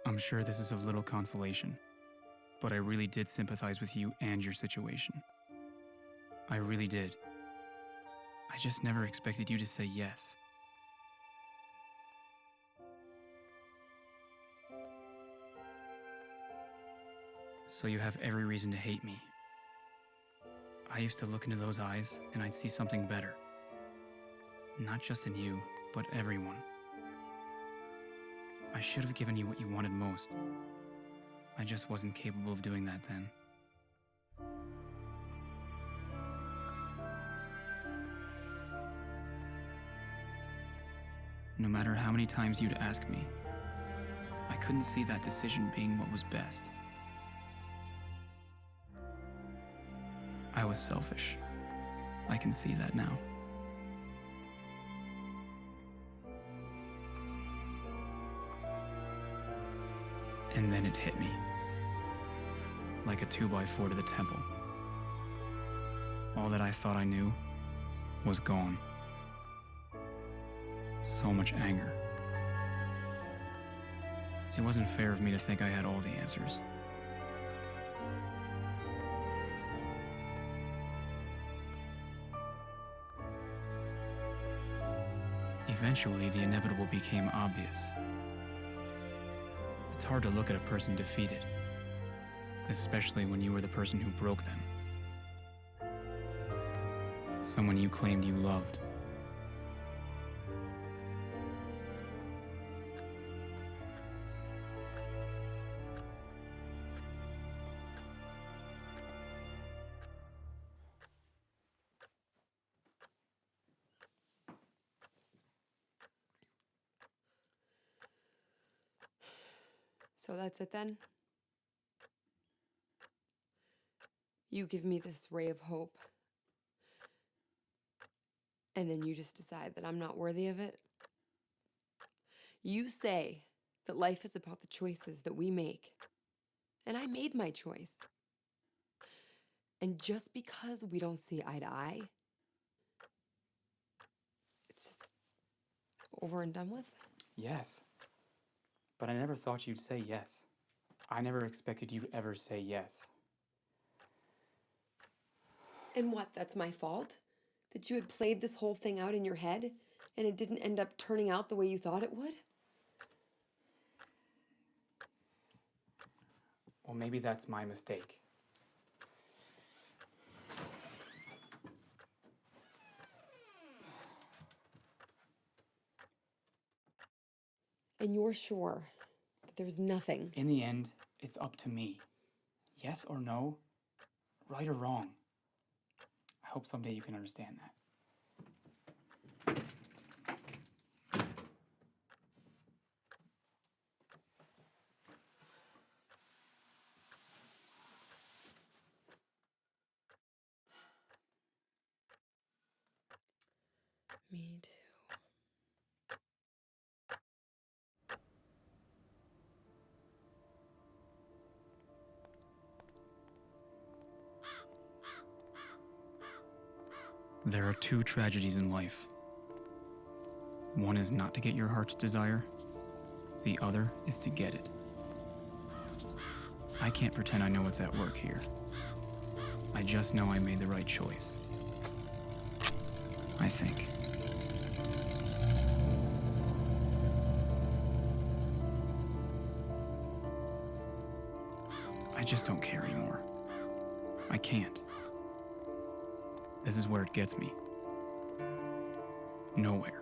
I'm sure this is of little consolation, but I really did sympathize with you and your situation. I really did. I just never expected you to say yes. So you have every reason to hate me. I used to look into those eyes and I'd see something better. Not just in you, but everyone. I should have given you what you wanted most. I just wasn't capable of doing that then. No matter how many times you'd ask me, I couldn't see that decision being what was best. I was selfish. I can see that now. And then it hit me, like a 2x4 to the temple. All that I thought I knew was gone. So much anger. It wasn't fair of me to think I had all the answers. Eventually, the inevitable became obvious. It's hard to look at a person defeated, especially when you were the person who broke them. Someone you claimed you loved. So that's it then? You give me this ray of hope, and then you just decide that I'm not worthy of it? You say that life is about the choices that we make, and I made my choice. And just because we don't see eye to eye, it's just over and done with? Yes, but I never thought you'd say yes. I never expected you to ever say yes. And what, that's my fault? That you had played this whole thing out in your head and it didn't end up turning out the way you thought it would? Well, maybe that's my mistake. And you're sure that there's nothing? In the end, it's up to me. Yes or no, right or wrong. I hope someday you can understand that. Me too. There are two tragedies in life. One is not to get your heart's desire. The other is to get it. I can't pretend I know what's at work here. I just know I made the right choice. I think. I just don't care anymore. I can't. This is where it gets me. Nowhere.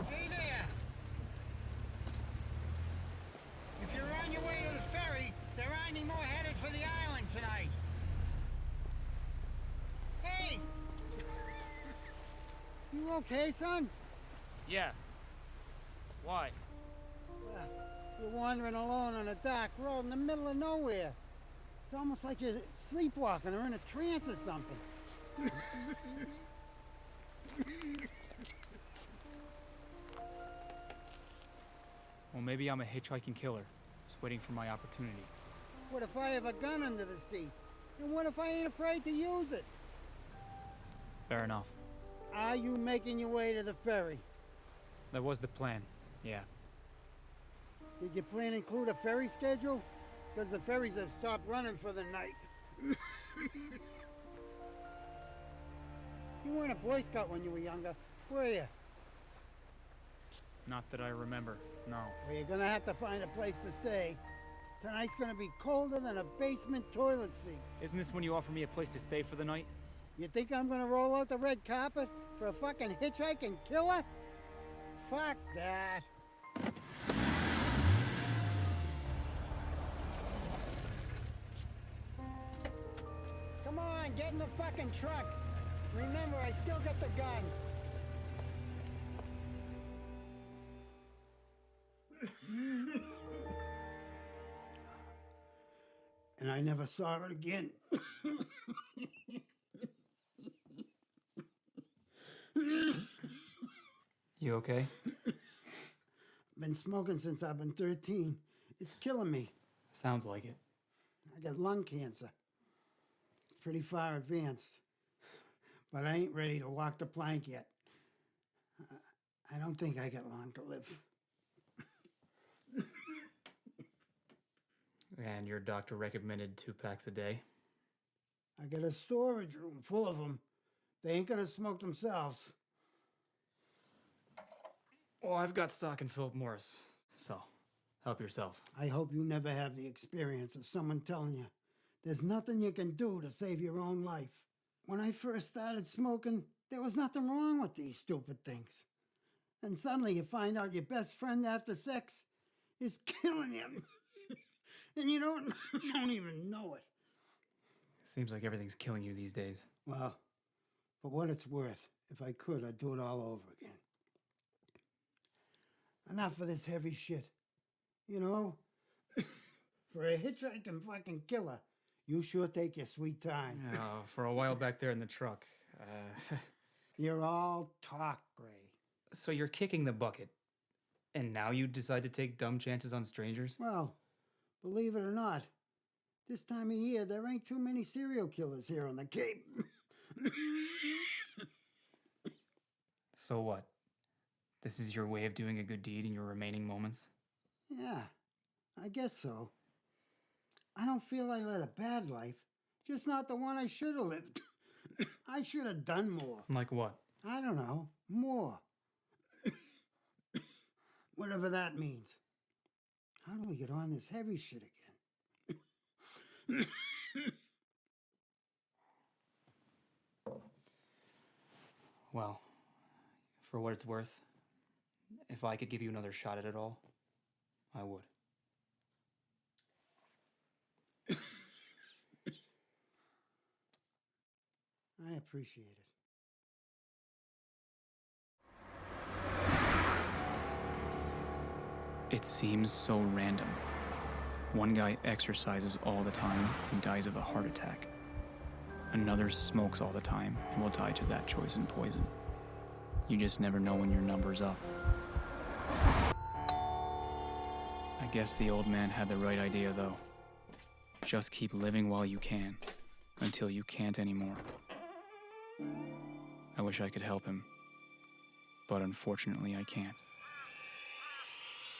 Hey there! If you're on your way to the ferry, there aren't any more headed for the island tonight. Hey! You okay, son? Yeah. Why? You're wandering alone on a dark road in the middle of nowhere. It's almost like you're sleepwalking or in a trance or something. Well, maybe I'm a hitchhiking killer, just waiting for my opportunity. What if I have a gun under the seat? And what if I ain't afraid to use it? Fair enough. Are you making your way to the ferry? That was the plan, yeah. Did your plan include a ferry schedule? Because the ferries have stopped running for the night. You weren't a Boy Scout when you were younger, were you? Not that I remember, no. Well, you're gonna have to find a place to stay. Tonight's gonna be colder than a basement toilet seat. Isn't this when you offer me a place to stay for the night? You think I'm gonna roll out the red carpet for a fucking hitchhiking killer? Fuck that. Come on, get in the fucking truck. Remember, I still got the gun. And I never saw it again. You okay? Been smoking since I've been 13. It's killing me. Sounds like it. I got lung cancer. It's pretty far advanced. But I ain't ready to walk the plank yet. I don't think I got long to live. And your doctor recommended 2 packs a day? I got a storage room full of them. They ain't gonna smoke themselves. Well, I've got stock in Philip Morris, so help yourself. I hope you never have the experience of someone telling you there's nothing you can do to save your own life. When I first started smoking, there was nothing wrong with these stupid things. And suddenly you find out your best friend after sex is killing you. and you don't, don't even know it. Seems like everything's killing you these days. Well, for what it's worth, if I could, I'd do it all over again. Enough of this heavy shit. You know, for a hitchhiking fucking killer, you sure take your sweet time. For a while back there in the truck. You're all talk, Gray. So you're kicking the bucket, and now you decide to take dumb chances on strangers? Well, believe it or not, this time of year, there ain't too many serial killers here on the Cape. So what? This is your way of doing a good deed in your remaining moments? Yeah, I guess so. I don't feel I led a bad life, just not the one I should have lived. I should have done more. Like what? I don't know, more. Whatever that means. How do we get on this heavy shit again? Well, for what it's worth, if I could give you another shot at it all, I would. I appreciate it. It seems so random. One guy exercises all the time and dies of a heart attack. Another smokes all the time and will die to that choice in poison. You just never know when your number's up. I guess the old man had the right idea, though. Just keep living while you can, until you can't anymore. I wish I could help him, but unfortunately I can't.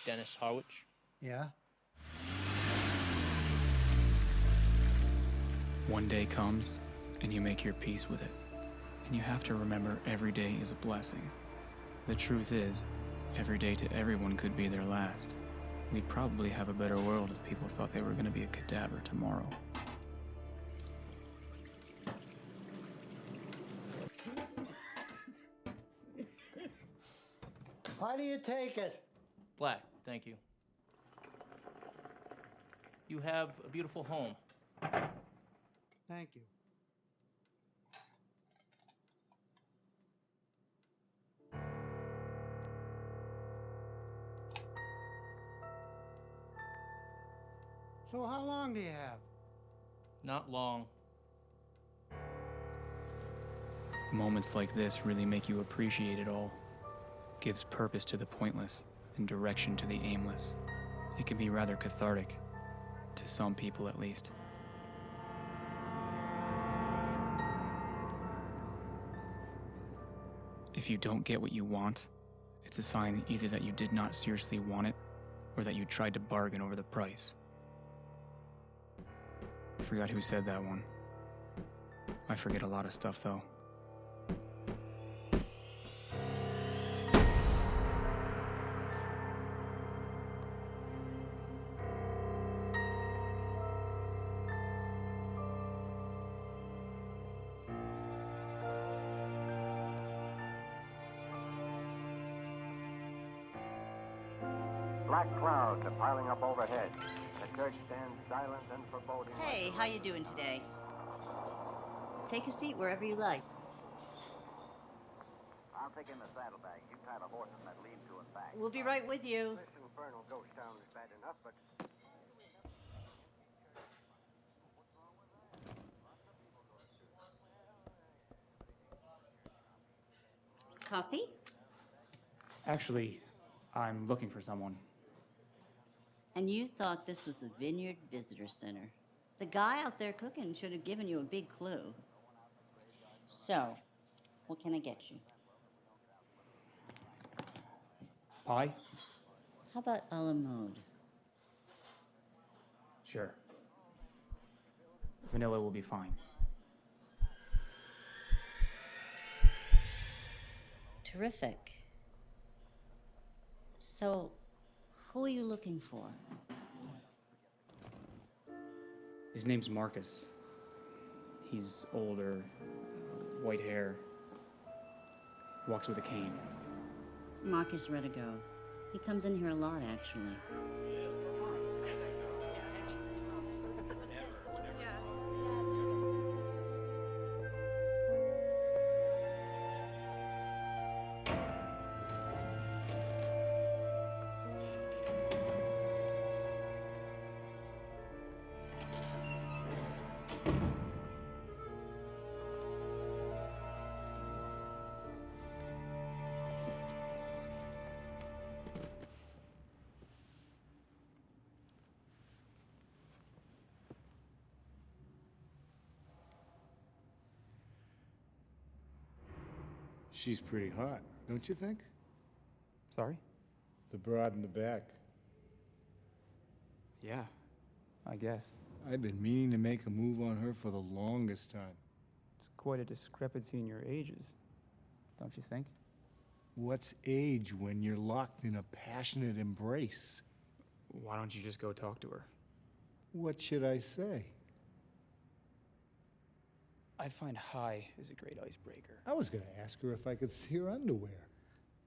Dennis Harwich. Yeah? One day comes, and you make your peace with it. And you have to remember every day is a blessing. The truth is, every day to everyone could be their last. We'd probably have a better world if people thought they were going to be a cadaver tomorrow. How do you take it? Black, thank you. You have a beautiful home. Thank you. So how long do you have? Not long. Moments like this really make you appreciate it all. Gives purpose to the pointless and direction to the aimless. It can be rather cathartic, to some people at least. If you don't get what you want, it's a sign either that you did not seriously want it, or that you tried to bargain over the price. I forgot who said that one. I forget a lot of stuff, though. Black clouds are piling up overhead. The church stands silent and foreboding. Hey, how you doing today? Take a seat wherever you like. I'll take in the saddlebag. You tie the horses that lead to and back. We'll be right with you. This infernal ghost town is bad enough, but Coffee? Actually, I'm looking for someone. And you thought this was the Vineyard Visitor Center. The guy out there cooking should have given you a big clue. So, what can I get you? Pie? How about a la mode? Sure. Vanilla will be fine. Terrific. So, who are you looking for? His name's Marcus. He's older, white hair, walks with a cane. Marcus Redigo. He comes in here a lot, actually. She's pretty hot, don't you think? Sorry? The broad in the back. Yeah, I guess. I've been meaning to make a move on her for the longest time. It's quite a discrepancy in your ages, don't you think? What's age when you're locked in a passionate embrace? Why don't you just go talk to her? What should I say? I find high is a great icebreaker. I was gonna ask her if I could see her underwear.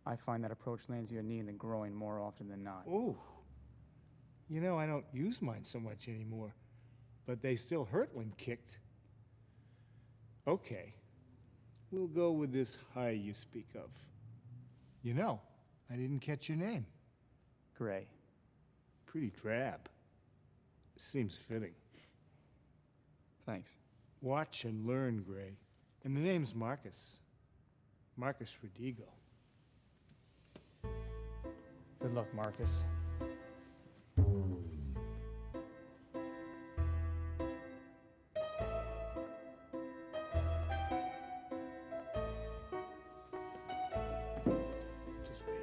I find that approach lands you a knee in the groin more often than not. Oh. You know, I don't use mine so much anymore, but they still hurt when kicked. Okay. We'll go with this high you speak of. You know, I didn't catch your name. Gray. Pretty drab. Seems fitting. Thanks. Watch and learn, Gray. And the name's Marcus. Marcus Rodigo. Good luck, Marcus. Just wait.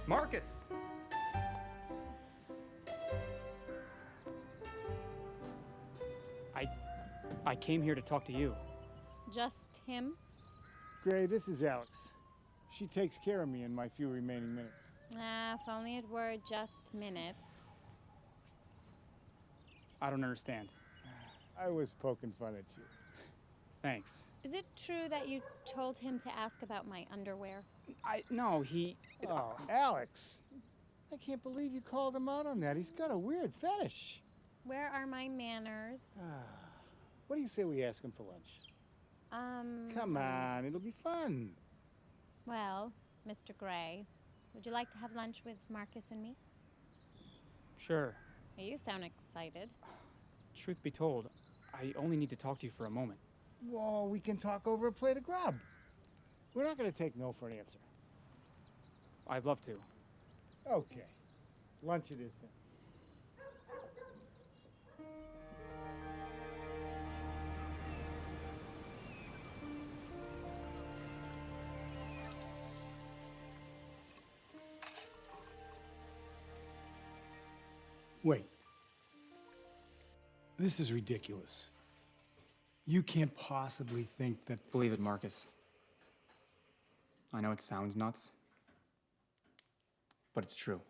Marcus! I came here to talk to you. Just him? Gray, this is Alex. She takes care of me in my few remaining minutes. Ah, if only it were just minutes. I don't understand. I was poking fun at you. Thanks. Is it true that you told him to ask about my underwear? No, he... Oh, Alex. I can't believe you called him out on that. He's got a weird fetish. Where are my manners? What do you say we ask him for lunch? Come on, it'll be fun. Well, Mr. Gray, would you like to have lunch with Marcus and me? Sure. You sound excited. Truth be told, I only need to talk to you for a moment. Well, we can talk over a plate of grub. We're not going to take no for an answer. I'd love to. Okay. Lunch it is then. Wait. This is ridiculous. You can't possibly think that... Believe it, Marcus. I know it sounds nuts, but it's true.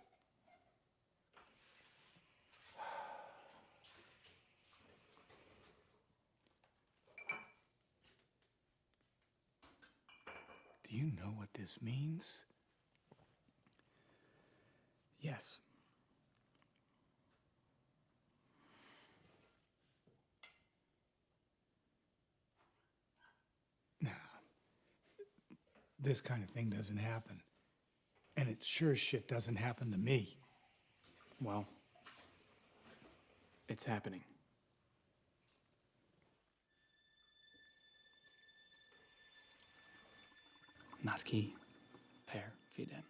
Do you know what this means? Yes. Nah. This kind of thing doesn't happen. And it sure as shit doesn't happen to me. Well, it's happening. Naski, per fidem.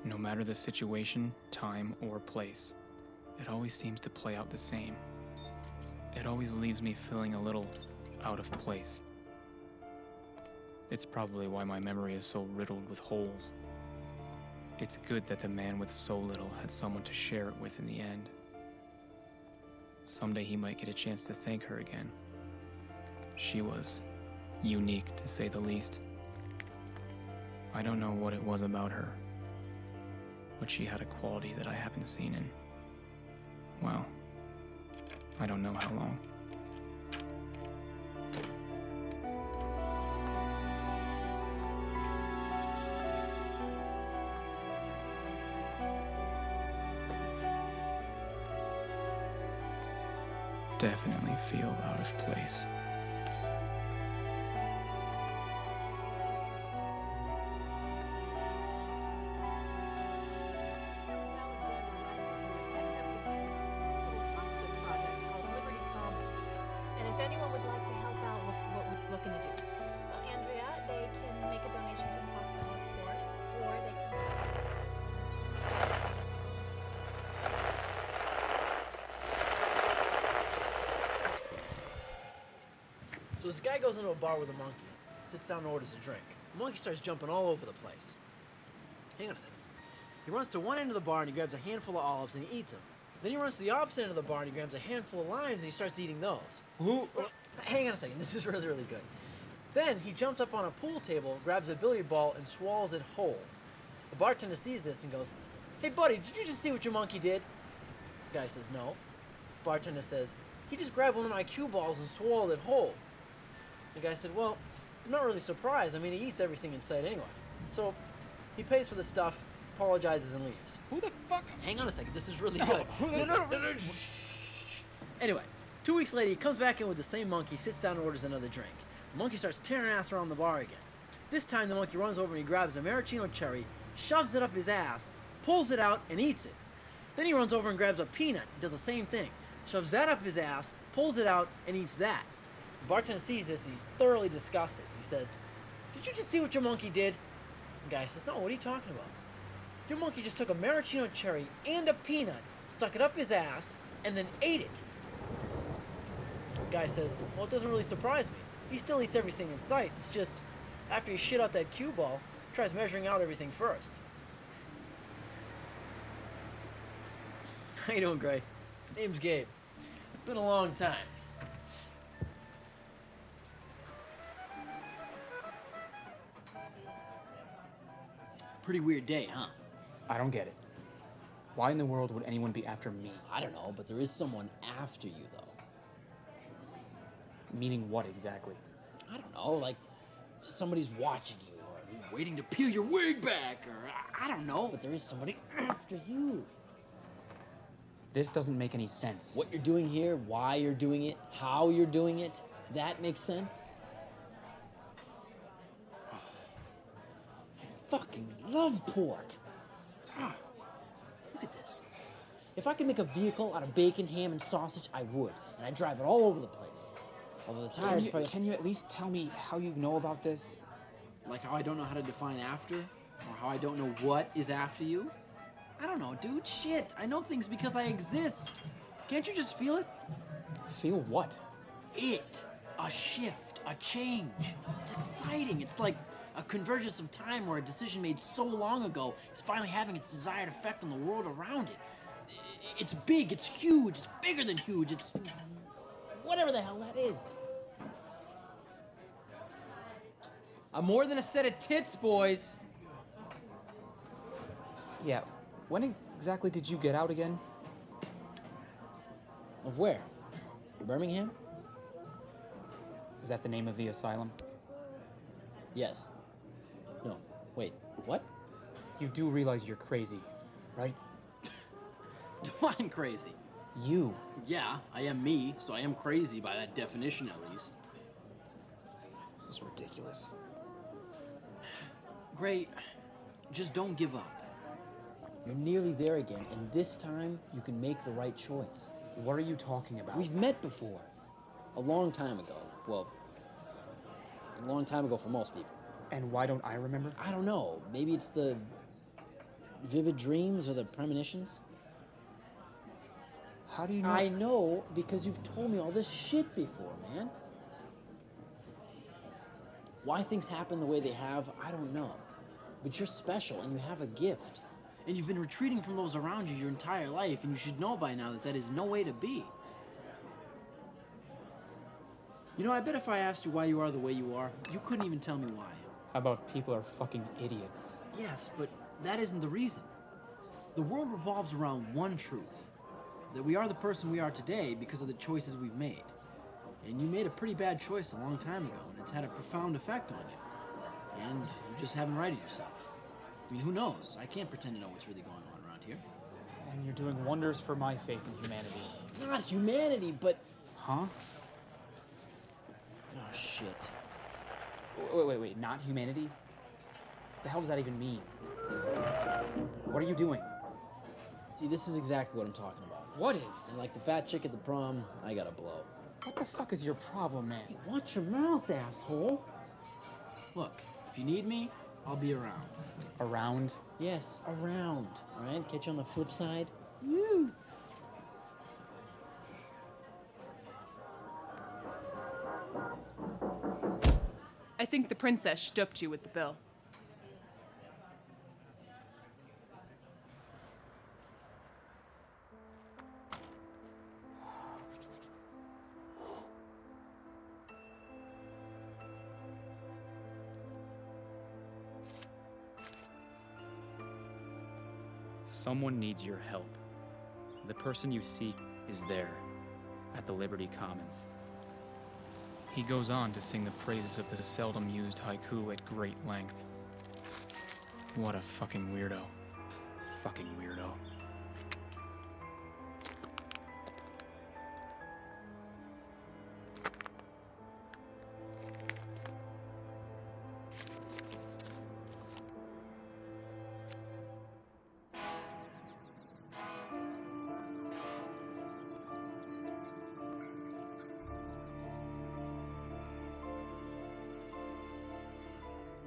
No matter the situation, time, or place, it always seems to play out the same. It always leaves me feeling a little out of place. It's probably why my memory is so riddled with holes. It's good that the man with so little had someone to share it with in the end. Someday he might get a chance to thank her again. She was unique, to say the least. I don't know what it was about her, but she had a quality that I haven't seen in, well, I don't know how long. Definitely feel out of place. anyone would like to help out, what can they do? Well, Andrea, they can make a donation to the hospital, of course, or they can sign up for groups and choose a So this guy goes into a bar with a monkey, sits down and orders a drink. The monkey starts jumping all over the place. Hang on a second. He runs to one end of the bar and he grabs a handful of olives and he eats them. Then he runs to the opposite end of the bar and he grabs a handful of limes and he starts eating those. Hang on a second, this is really, really good. Then he jumps up on a pool table, grabs a billiard ball, and swallows it whole. The bartender sees this and goes, "Hey buddy, did you just see what your monkey did?" The guy says, "No." Bartender says, "He just grabbed one of my cue balls and swallowed it whole." The guy said, "Well, I'm not really surprised. I mean, he eats everything in sight anyway." So he pays for the stuff, apologizes, and leaves. Who the fuck? Hang on a second, this is really good. No. Shh. Anyway, 2 weeks later, he comes back in with the same monkey, sits down and orders another drink. The monkey starts tearing ass around the bar again. This time, the monkey runs over and he grabs a maraschino cherry, shoves it up his ass, pulls it out, and eats it. Then he runs over and grabs a peanut, does the same thing, shoves that up his ass, pulls it out, and eats that. The bartender sees this and he's thoroughly disgusted. He says, "Did you just see what your monkey did?" The guy says, "No, what are you talking about? Your monkey just took a maraschino cherry and a peanut, stuck it up his ass, and then ate it." The guy says, "Well, it doesn't really surprise me. He still eats everything in sight. It's just, after he shit out that cue ball, he tries measuring out everything first." How you doing, Gray? Name's Gabe. It's been a long time. Pretty weird day, huh? I don't get it. Why in the world would anyone be after me? I don't know, but there is someone after you, though. Meaning what exactly? I don't know, like somebody's watching you, or waiting to peel your wig back, or I don't know, but there is somebody after you. This doesn't make any sense. What you're doing here, why you're doing it, how you're doing it, that makes sense? I fucking love pork. Look at this. If I could make a vehicle out of bacon, ham, and sausage, I would. And I'd drive it all over the place. Although the tires Can you at least tell me how you know about this? Like how I don't know how to define after? Or how I don't know what is after you? I don't know, dude. Shit. I know things because I exist. Can't you just feel it? Feel what? It. A shift. A change. It's exciting. It's like a convergence of time where a decision made so long ago is finally having its desired effect on the world around it. It's big. It's huge. It's bigger than huge. It's whatever the hell that is. I'm more than a set of tits, boys. Yeah, when exactly did you get out again? Of where? Birmingham? Is that the name of the asylum? Yes. No. Wait. What? You do realize you're crazy, right? Define crazy. You. Yeah, I am me, so I am crazy by that definition at least. This is ridiculous. Gray, just don't give up. You're nearly there again, and this time you can make the right choice. What are you talking about? We've met before. A long time ago. Well, a long time ago for most people. And why don't I remember? I don't know. Maybe it's the vivid dreams or the premonitions? How do you know? I know because you've told me all this shit before, man. Why things happen the way they have, I don't know. But you're special and you have a gift. And you've been retreating from those around you your entire life, and you should know by now that that is no way to be. You know, I bet if I asked you why you are the way you are, you couldn't even tell me why. How about people are fucking idiots? Yes, but that isn't the reason. The world revolves around one truth. That we are the person we are today because of the choices we've made. And you made a pretty bad choice a long time ago, and it's had a profound effect on you. And you just haven't righted yourself. I mean, who knows? I can't pretend to know what's really going on around here. And you're doing wonders for my faith in humanity. Not humanity, but... Huh? Oh, shit. Wait, not humanity? The hell does that even mean? What are you doing? See, this is exactly what I'm talking about. What is? And like the fat chick at the prom, I gotta blow. What the fuck is your problem, man? Hey, watch your mouth, asshole. Look, if you need me, I'll be around. Around? Yes, around. All right, catch you on the flip side. I think the princess stooped you with the bill. Someone needs your help. The person you seek is there, at the Liberty Commons. He goes on to sing the praises of the seldom used haiku at great length. What a fucking weirdo. Fucking weirdo.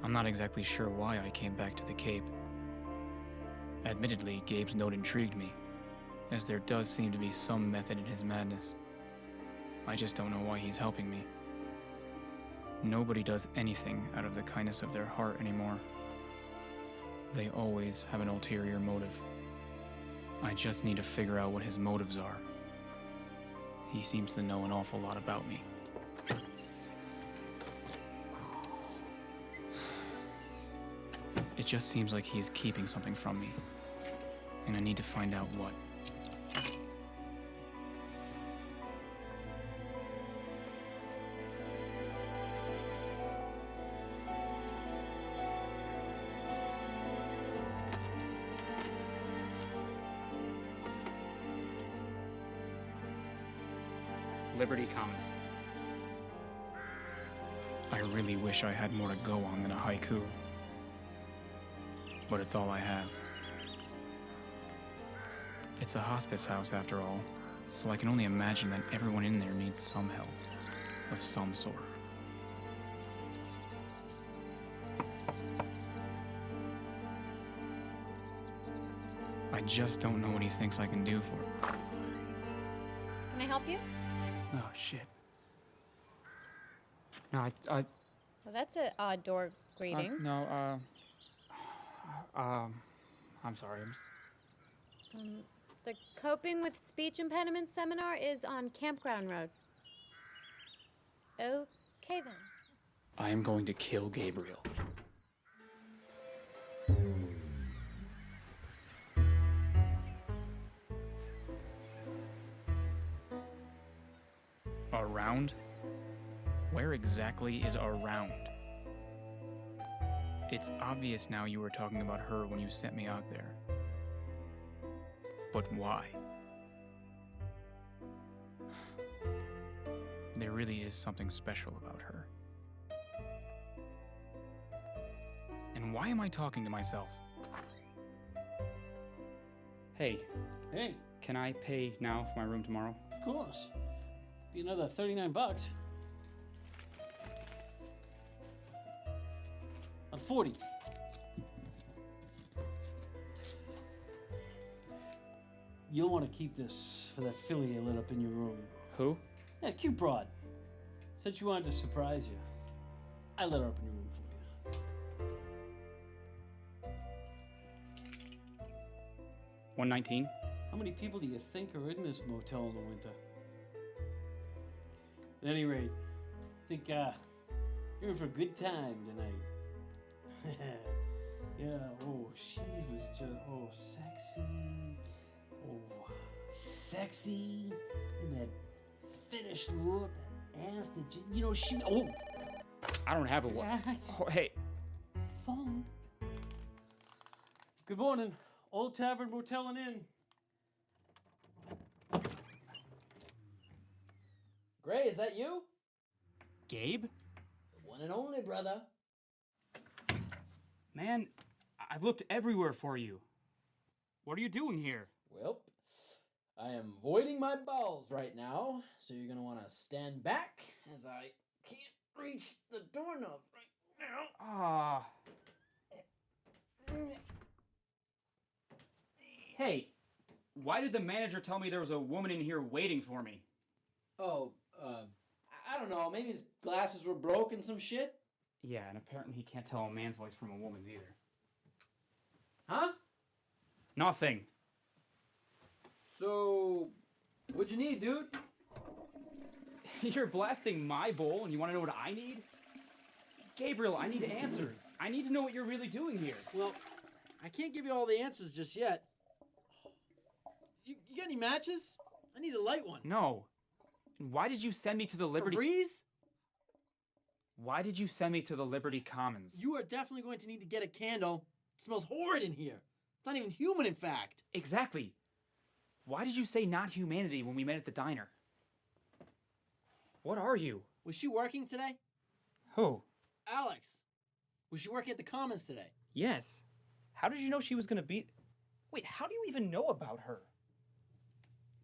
I'm not exactly sure why I came back to the Cape. Admittedly, Gabe's note intrigued me, as there does seem to be some method in his madness. I just don't know why he's helping me. Nobody does anything out of the kindness of their heart anymore. They always have an ulterior motive. I just need to figure out what his motives are. He seems to know an awful lot about me. It just seems like he is keeping something from me, and I need to find out what. Liberty Commons. I really wish I had more to go on than a haiku. But it's all I have. It's a hospice house after all, so I can only imagine that everyone in there needs some help, of some sort. I just don't know what he thinks I can do for him. Can I help you? Oh, shit. No, I Well, that's an odd door greeting. I'm sorry. The Coping with Speech Impediments seminar is on Campground Road. Okay, then. I am going to kill Gabriel. Around? Where exactly is around? It's obvious now you were talking about her when you sent me out there. But why? There really is something special about her. And why am I talking to myself? Hey, Hey, can I pay now for my room tomorrow? of course. Be another $39. On 40. You'll want to keep this for that filly you lit up in your room. Who? Yeah, cute broad. Said she wanted to surprise you. I let her up in your room for you. 119? How many people do you think are in this motel in the winter? At any rate, I think you're in for a good time tonight. Yeah, oh, she was just, sexy, and that finished look, that ass, that, she, I don't have a what? Yeah, Oh, hey. phone. Good morning, Old Tavern Motel and Inn. Gray, is that you? Gabe? The one and only, brother. Man, I've looked everywhere for you. What are you doing here? Well, I am voiding my bowels right now, so you're gonna want to stand back as I can't reach the doorknob right now. Ah. Hey, why did the manager tell me there was a woman in here waiting for me? Oh, I don't know. Maybe his glasses were broke and some shit. Yeah, and apparently he can't tell a man's voice from a woman's either. Huh? Nothing. So, what'd you need, dude? You're blasting my bowl and you want to know what I need? Gabriel, I need answers. I need to know what you're really doing here. Well, I can't give you all the answers just yet. You got any matches? I need a light one. No. And why did you send me to the Liberty... Breeze? Why did you send me to the Liberty Commons? You are definitely going to need to get a candle. It smells horrid in here. It's not even human, in fact. Exactly. Why did you say not humanity when we met at the diner? What are you? Was she working today? Who? Alex. Was she working at the Commons today? Yes. How did you know she was gonna be... Wait, how do you even know about her?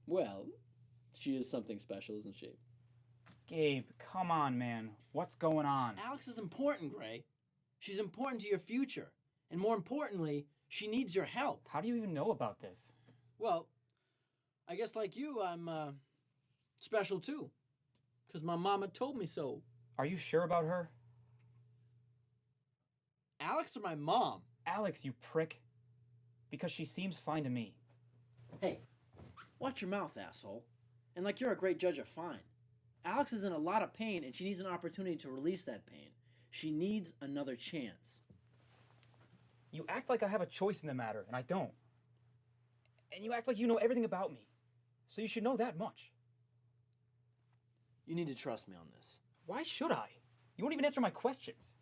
Well, she is something special, isn't she? Gabe, come on, man. What's going on? Alex is important, Gray. She's important to your future. And more importantly, she needs your help. How do you even know about this? Well, I guess like you, I'm special too. Because my mama told me so. Are you sure about her? Alex or my mom? Alex, you prick. Because she seems fine to me. Hey, watch your mouth, asshole. And like you're a great judge of fine. Alex is in a lot of pain and she needs an opportunity to release that pain. She needs another chance. You act like I have a choice in the matter, and I don't. And you act like you know everything about me. So you should know that much. You need to trust me on this. Why should I? You won't even answer my questions.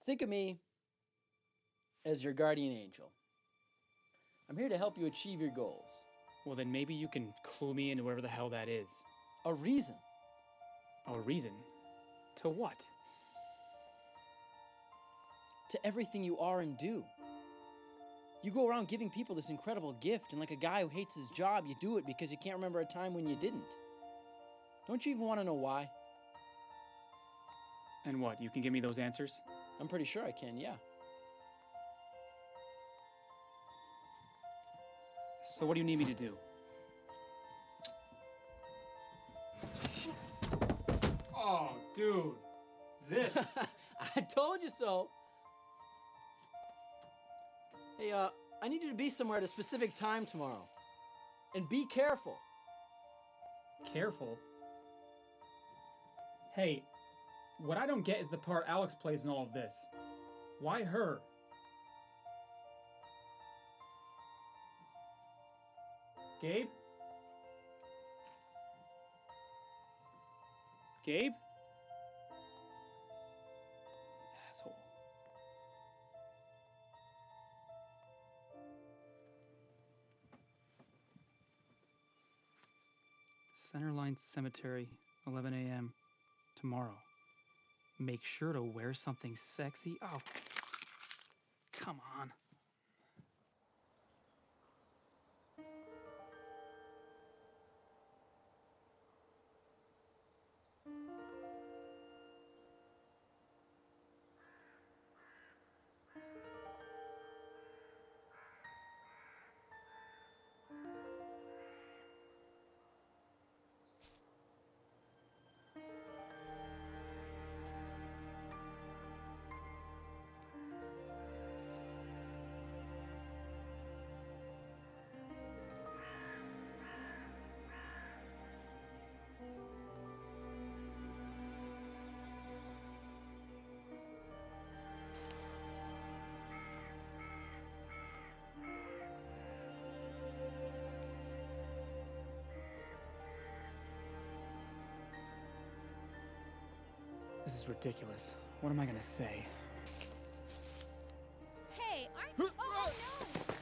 Think of me as your guardian angel. I'm here to help you achieve your goals. Well, then maybe you can clue me into whatever the hell that is. A reason. A reason? To what? To everything you are and do. You go around giving people this incredible gift, and like a guy who hates his job, you do it because you can't remember a time when you didn't. Don't you even want to know why? And what, you can give me those answers? I'm pretty sure I can, yeah. So what do you need me to do? Oh, dude. This. I told you so. Hey, I need you to be somewhere at a specific time tomorrow. And be careful. Careful? Hey, what I don't get is the part Alex plays in all of this. Why her? Gabe? Gabe? Asshole. Centerline Cemetery, 11 a.m. tomorrow. Make sure to wear something sexy. Oh, come on. This is ridiculous. What am I gonna say? Hey, aren't... Oh, no!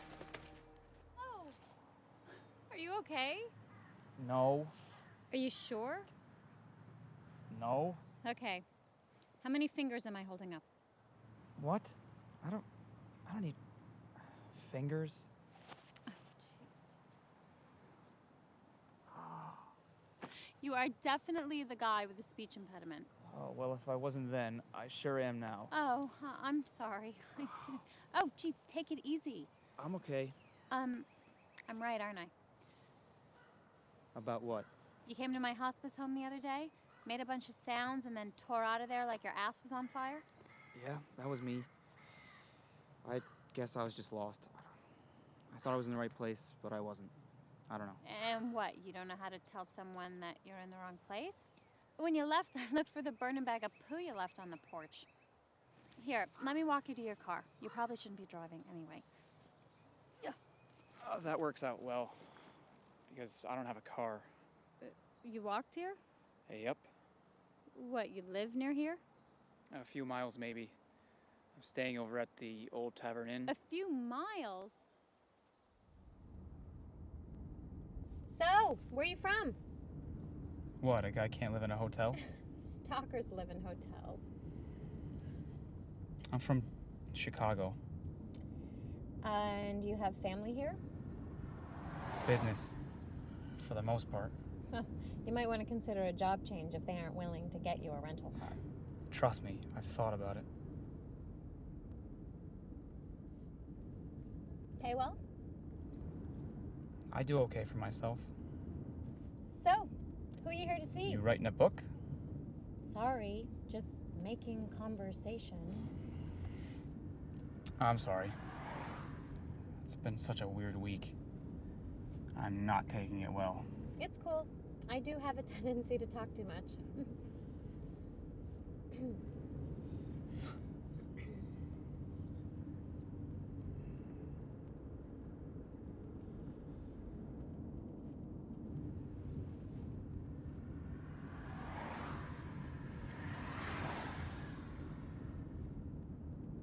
Oh. Are you okay? No. Are you sure? No. Okay. How many fingers am I holding up? What? I don't need Fingers? You are definitely the guy with the speech impediment. Oh, well, if I wasn't then, I sure am now. Oh, I'm sorry. I didn't. Oh, geez, take it easy. I'm okay. I'm right, aren't I? About what? You came to my hospice home the other day, made a bunch of sounds, and then tore out of there like your ass was on fire? Yeah, that was me. I guess I was just lost. I thought I was in the right place, but I wasn't. I don't know. And what, you don't know how to tell someone that you're in the wrong place? When you left, I looked for the burning bag of poo you left on the porch. Here, let me walk you to your car. You probably shouldn't be driving anyway. Yeah. That works out well, because I don't have a car. You walked here? Yep. What, you live near here? A few miles, maybe. I'm staying over at the Old Tavern Inn. A few miles? So, where are you from? What, a guy can't live in a hotel? Stalkers live in hotels. I'm from Chicago. And you have family here? It's business, for the most part. You might want to consider a job change if they aren't willing to get you a rental car. Trust me, I've thought about it. Pay well? I do okay for myself. So, who are you here to see? You writing a book? Sorry, just making conversation. I'm sorry. It's been such a weird week. I'm not taking it well. It's cool. I do have a tendency to talk too much.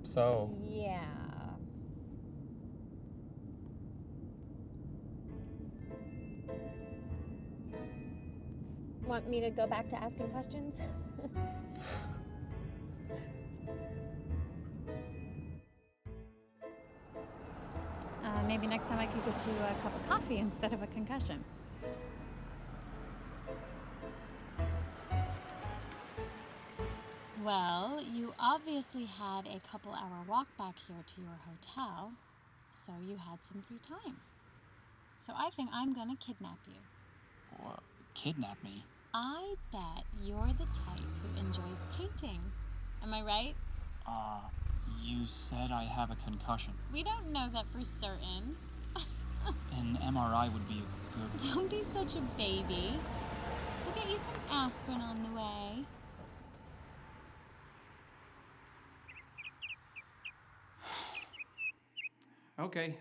So, Yeah. Want me to go back to asking questions? Maybe next time I could get you a cup of coffee instead of a concussion. Well, you obviously had a couple-hour walk back here to your hotel, so you had some free time. So I think I'm gonna kidnap you. what, kidnap me? I bet you're the type who enjoys painting. Am I right? You said I have a concussion. We don't know that for certain. An MRI would be good. Don't be such a baby. We'll get you some aspirin on the way. Okay,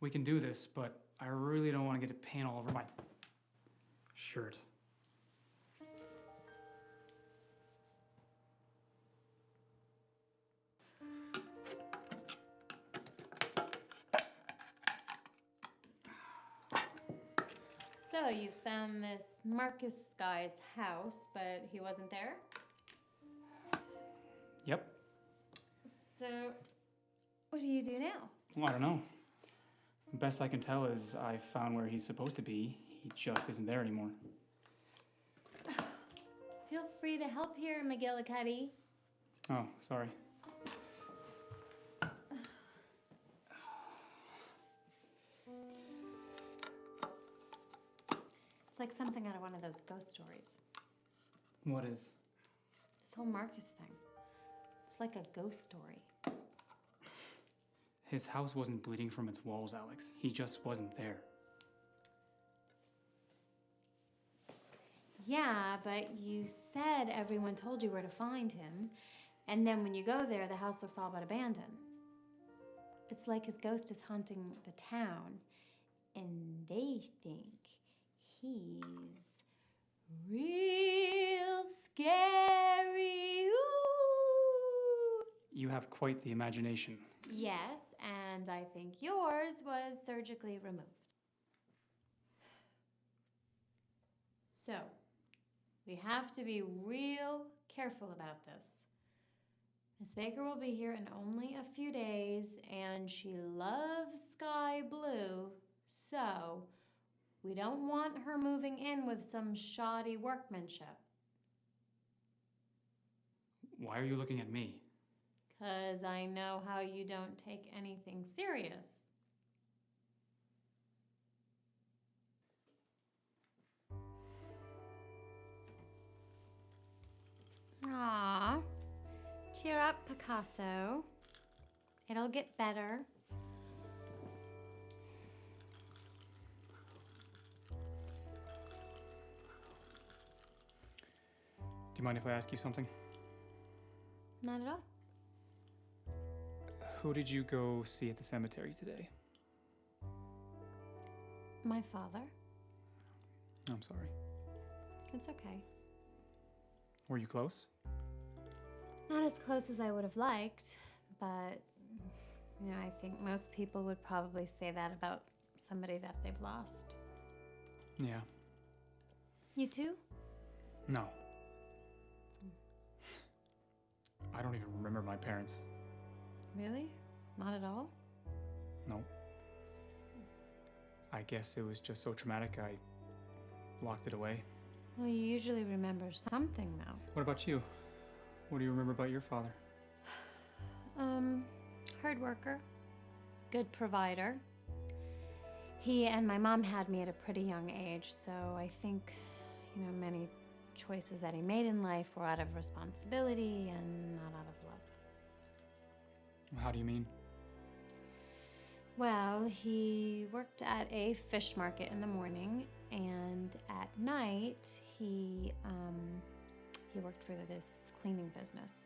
we can do this, but I really don't want to get a paint all over my shirt. So you found this Marcus guy's house, but he wasn't there? Yep. So what do you do now? Well, I don't know. Best I can tell is I found where he's supposed to be. He just isn't there anymore. Feel free to help here, McGillicuddy. Oh, sorry. It's like something out of one of those ghost stories. What is? This whole Marcus thing. It's like a ghost story. His house wasn't bleeding from its walls, Alex. He just wasn't there. Yeah, but you said everyone told you where to find him, and then when you go there, the house looks all but abandoned. It's like his ghost is haunting the town, and they think he's real scary. Ooh. You have quite the imagination. Yes, and I think yours was surgically removed. So, we have to be real careful about this. Miss Baker will be here in only a few days, and she loves sky blue, so we don't want her moving in with some shoddy workmanship. Why are you looking at me? 'Cause I know how you don't take anything serious. Aw, cheer up, Picasso. It'll get better. Do you mind if I ask you something? Not at all. Who did you go see at the cemetery today? My father. I'm sorry. It's okay. Were you close? Not as close as I would have liked, but I think most people would probably say that about somebody that they've lost. Yeah. You too? No. I don't even remember my parents. Really? Not at all? No. I guess it was just so traumatic I locked it away. Well, you usually remember something, though. What about you? What do you remember about your father? Hard worker, good provider. He and my mom had me at a pretty young age, so I think, many choices that he made in life were out of responsibility and not out of love. How do you mean? Well, he worked at a fish market in the morning, and at night he worked for this cleaning business.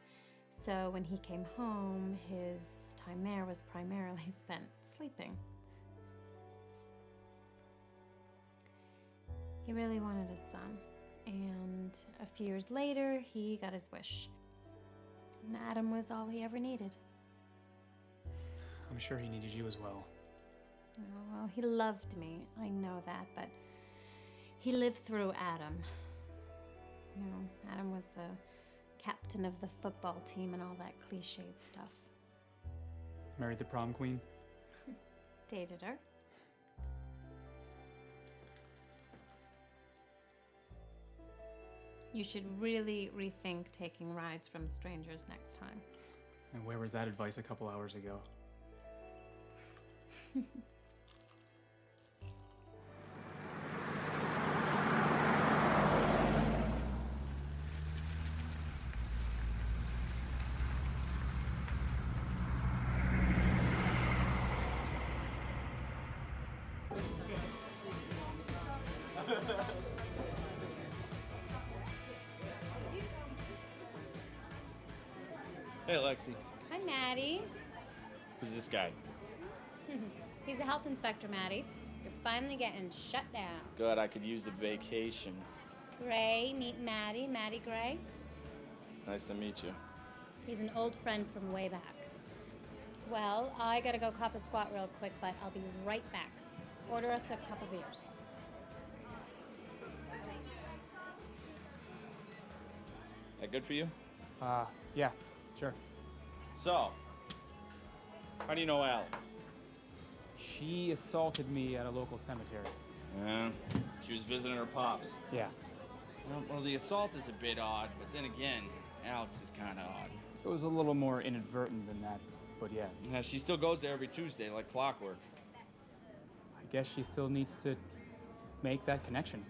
So when he came home, his time there was primarily spent sleeping. He really wanted a son, and a few years later, he got his wish. And Adam was all he ever needed. I'm sure he needed you as well. Oh, well, he loved me, I know that, but he lived through Adam. Adam was the captain of the football team and all that cliched stuff. Married the prom queen? Dated her. You should really rethink taking rides from strangers next time. And where was that advice a couple hours ago? Hey, Lexi. Hi, Maddie. Who's this guy? He's a health inspector, Maddie. You're finally getting shut down. Good, I could use a vacation. Gray, meet Maddie. Maddie Gray. Nice to meet you. He's an old friend from way back. Well, I gotta go cop a squat real quick, but I'll be right back. Order us a couple beers. That good for you? Yeah, sure. So, how do you know Alex? She assaulted me at a local cemetery. Yeah, she was visiting her pops. Yeah. Well, the assault is a bit odd, but then again, Alex is kind of odd. It was a little more inadvertent than that, but yes. Yeah, she still goes there every Tuesday, like clockwork. I guess she still needs to make that connection,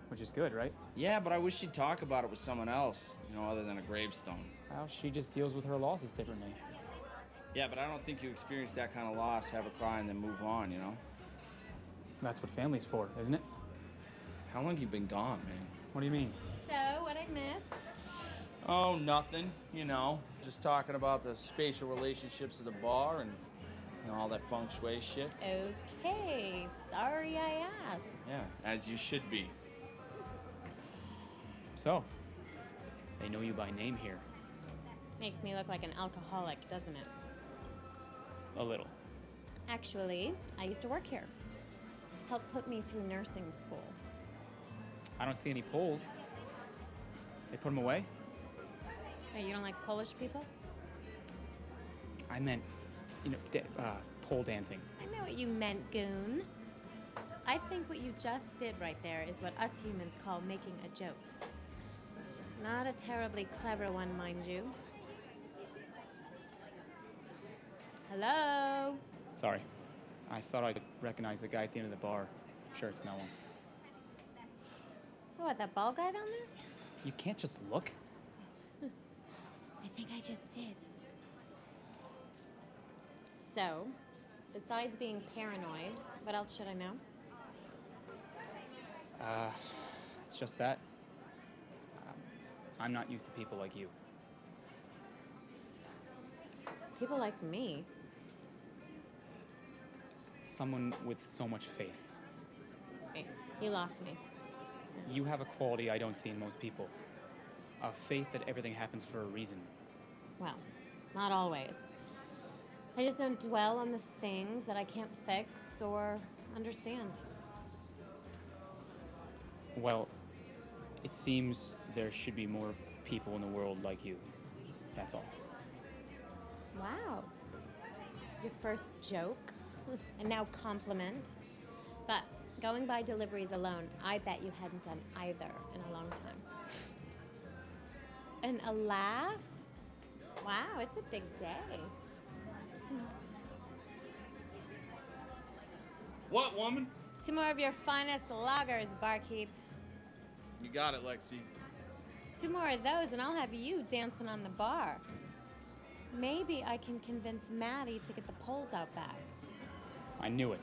which is good, right? Yeah, but I wish she'd talk about it with someone else, other than a gravestone. Well, she just deals with her losses differently. Yeah, but I don't think you experience that kind of loss, have a cry, and then move on, That's what family's for, isn't it? How long you been gone, man? What do you mean? So, what'd I miss? Oh, nothing, Just talking about the spatial relationships of the bar and all that feng shui shit. Okay, sorry I asked. Yeah, as you should be. So, they know you by name here. Makes me look like an alcoholic, doesn't it? A little. Actually, I used to work here. Helped put me through nursing school. I don't see any poles. They put them away? Hey, you don't like Polish people? I meant, pole dancing. I know what you meant, goon. I think what you just did right there is what us humans call making a joke. Not a terribly clever one, mind you. Hello? Sorry. I thought I could recognize the guy at the end of the bar. I'm sure it's no one. What, that bald guy down there? You can't just look. I think I just did. So, besides being paranoid, what else should I know? It's just that. I'm not used to people like you. People like me. Someone with so much faith. Wait, you lost me. You have a quality I don't see in most people. A faith that everything happens for a reason. Well, not always. I just don't dwell on the things that I can't fix or understand. Well, it seems there should be more people in the world like you. That's all. Wow. Your first joke, and now compliment. But going by deliveries alone, I bet you hadn't done either in a long time. And a laugh? Wow, it's a big day. What, woman? 2 more of your finest lagers, barkeep. You got it, Lexi. 2 more of those, and I'll have you dancing on the bar. Maybe I can convince Maddie to get the poles out back. I knew it.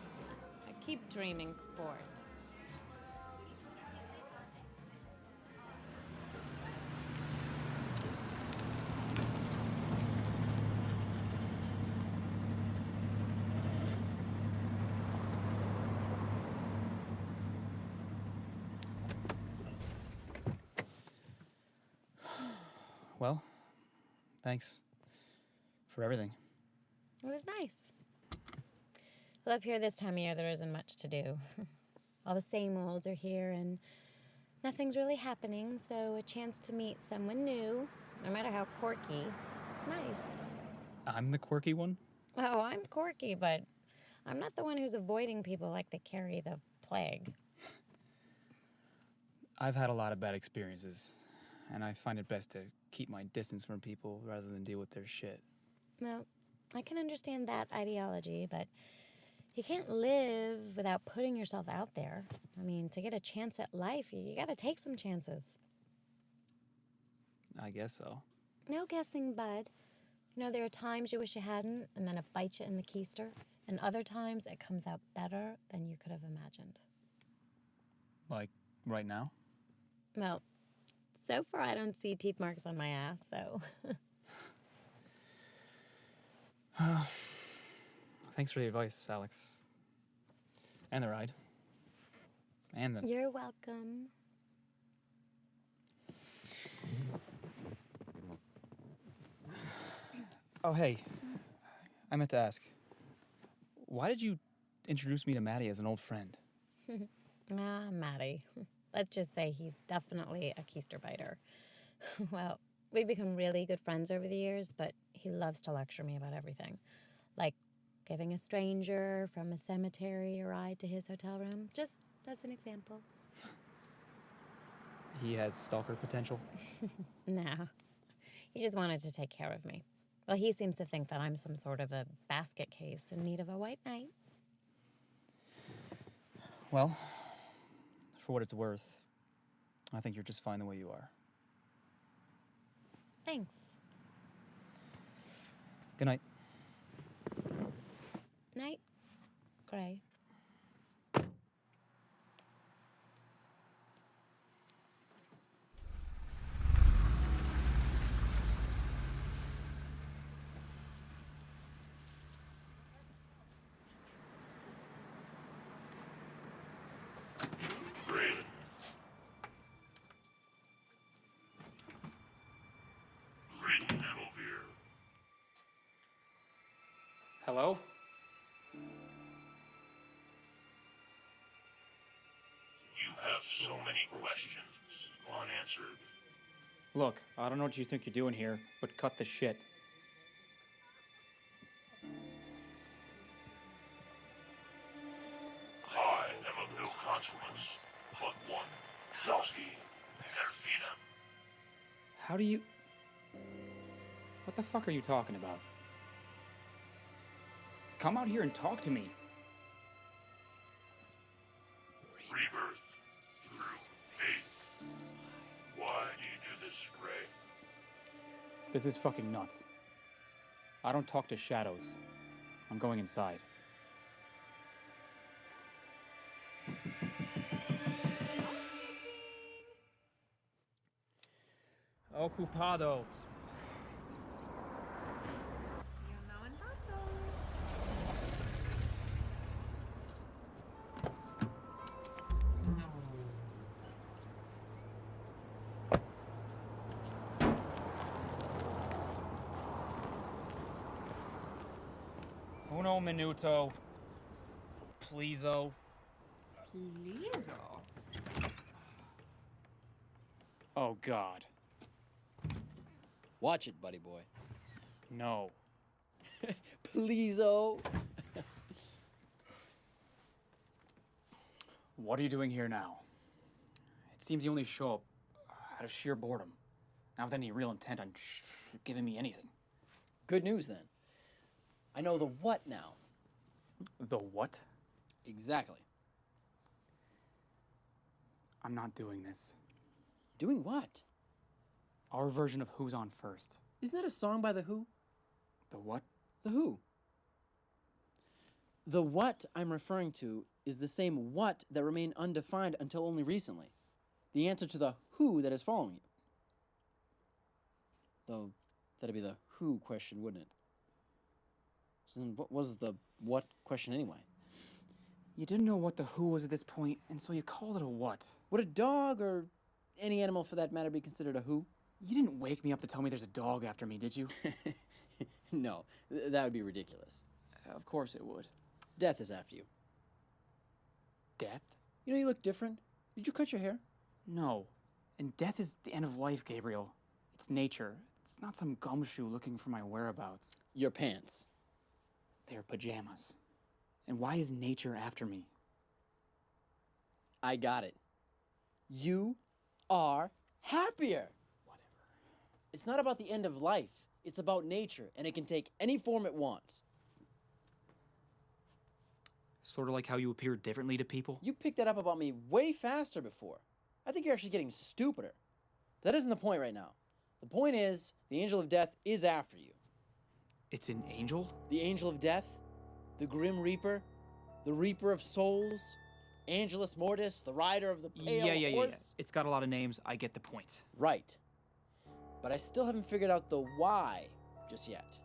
I keep dreaming, sport. Well, thanks for everything. It was nice. Well, up here this time of year, there isn't much to do. All the same olds are here, and nothing's really happening, so a chance to meet someone new, no matter how quirky, it's nice. I'm the quirky one? Oh, I'm quirky, but I'm not the one who's avoiding people like they carry the plague. I've had a lot of bad experiences, and I find it best to keep my distance from people rather than deal with their shit. Well, I can understand that ideology, but you can't live without putting yourself out there. I mean, to get a chance at life, you gotta take some chances. I guess so. No guessing, bud. You know, there are times you wish you hadn't, and then it bites you in the keister, and other times it comes out better than you could have imagined. Like, right now? Well, so far I don't see teeth marks on my ass, so... Thanks for the advice, Alex. And the ride. And the... You're welcome. Oh, hey. I meant to ask. Why did you introduce me to Maddie as an old friend? Maddie. Let's just say he's definitely a keister biter. Well, we've become really good friends over the years, but he loves to lecture me about everything. Like giving a stranger from a cemetery a ride to his hotel room, just as an example. He has stalker potential? Nah. He just wanted to take care of me. Well, he seems to think that I'm some sort of a basket case in need of a white knight. Well, for what it's worth, I think you're just fine the way you are. Thanks. Good night. Night, Gray. Hello? You have so many questions unanswered. Look, I don't know what you think you're doing here, but cut the shit. How do you... What the fuck are you talking about? Come out here and talk to me. Rebirth through faith. Why do you do this, Gray? This is fucking nuts. I don't talk to shadows. I'm going inside. Ocupado. Uno minuto. Pleaso. Please. Oh, God. Watch it, buddy boy. No. Please-o. What are you doing here now? It seems you only show up out of sheer boredom, not with any real intent on giving me anything. Good news, then. I know the what now. The what? Exactly. I'm not doing this. Doing what? Our version of Who's on First. Isn't that a song by The Who? The what? The Who. The what I'm referring to is the same what that remained undefined until only recently. The answer to the who that is following you. Though, that'd be the who question, wouldn't it? So then what was the what question anyway? You didn't know what the Who was at this point, and so you called it a what? Would a dog, or any animal for that matter, be considered a who? You didn't wake me up to tell me there's a dog after me, did you? No, that would be ridiculous. Of course it would. Death is after you. Death? You know, you look different. Did you cut your hair? No. And death is the end of life, Gabriel. It's nature. It's not some gumshoe looking for my whereabouts. Your pants. They're pajamas. And why is nature after me? I got it. You are happier. Whatever. It's not about the end of life. It's about nature, and it can take any form it wants. Sort of like how you appear differently to people? You picked that up about me way faster before. I think you're actually getting stupider. That isn't the point right now. The point is, the angel of death is after you. It's an angel? The angel of death, the grim reaper, the reaper of souls, Angelus Mortis, the rider of the pale horse. Yeah. It's got a lot of names. I get the point. Right. But I still haven't figured out the why just yet.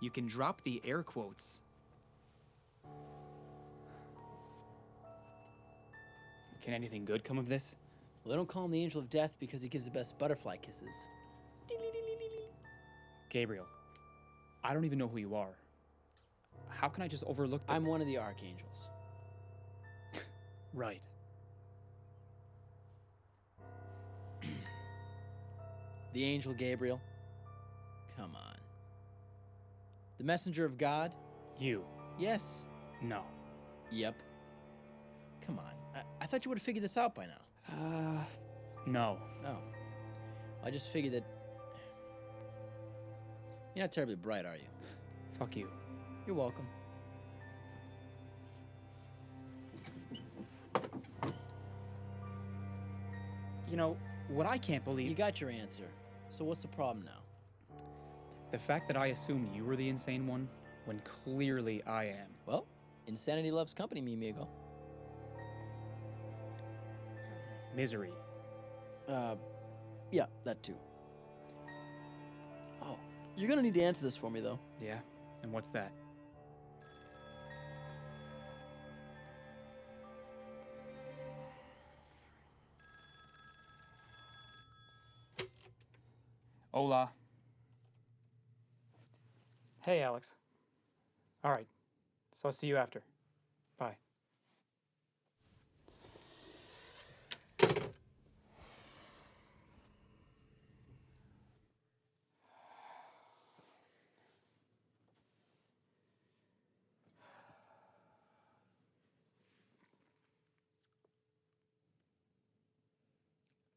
You can drop the air quotes. Can anything good come of this? Well, they don't call him the angel of death because he gives the best butterfly kisses. Gabriel, I don't even know who you are. How can I just overlook the... I'm one of the archangels. Right. The angel Gabriel? Come on. The messenger of God? You? Yes. No. Yep. Come on. I thought you would have figured this out by now. No. Oh. I just figured that... You're not terribly bright, are you? Fuck you. You're welcome. You know, what I can't believe... You got your answer. So what's the problem now? The fact that I assumed you were the insane one, when clearly I am. Well, insanity loves company, mi amigo. Misery. Yeah, that too. Oh, you're gonna need to answer this for me, though. Yeah? And what's that? Hola. Hey, Alex. All right. So I'll see you after. Bye.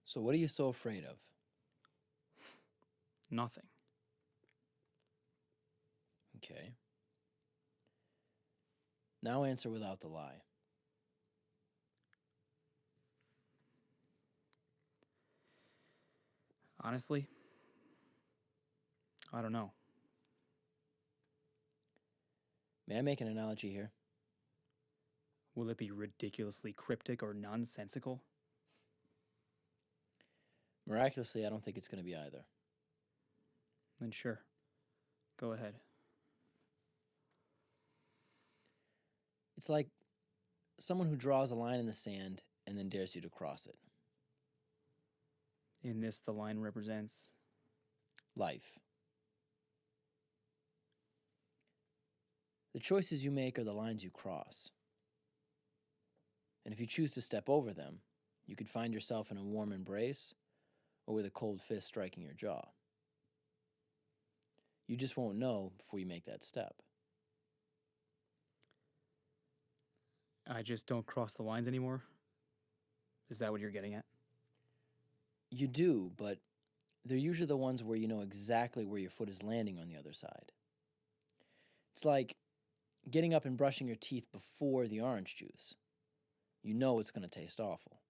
So what are you so afraid of? Nothing. Okay. Now answer without the lie. Honestly, I don't know. May I make an analogy here? Will it be ridiculously cryptic or nonsensical? Miraculously, I don't think it's going to be either. Then sure. Go ahead. It's like someone who draws a line in the sand and then dares you to cross it. In this, the line represents Life. The choices you make are the lines you cross. And if you choose to step over them, you could find yourself in a warm embrace or with a cold fist striking your jaw. You just won't know before you make that step. I just don't cross the lines anymore? Is that what you're getting at? You do, but they're usually the ones where you know exactly where your foot is landing on the other side. It's like getting up and brushing your teeth before the orange juice. You know it's going to taste awful.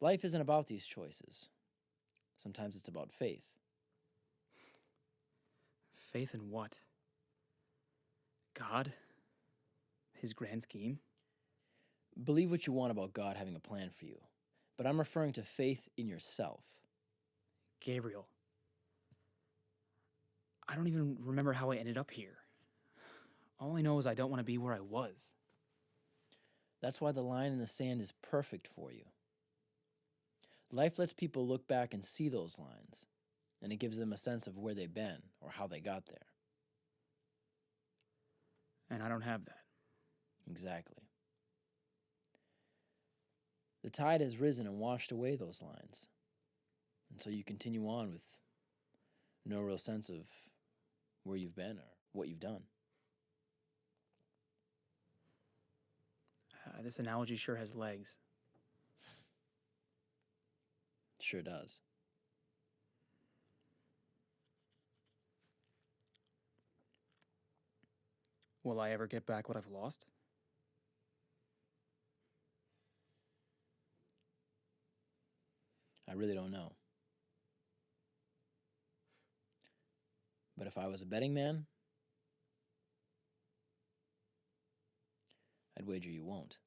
Life isn't about these choices. Sometimes it's about faith. Faith in what? God? His grand scheme? Believe what you want about God having a plan for you, but I'm referring to faith in yourself. Gabriel. I don't even remember how I ended up here. All I know is I don't want to be where I was. That's why the line in the sand is perfect for you. Life lets people look back and see those lines, and it gives them a sense of where they've been or how they got there. And I don't have that. Exactly. The tide has risen and washed away those lines. And so you continue on with no real sense of where you've been or what you've done. This analogy sure has legs. Sure does. Will I ever get back what I've lost? I really don't know. But if I was a betting man, I'd wager you won't.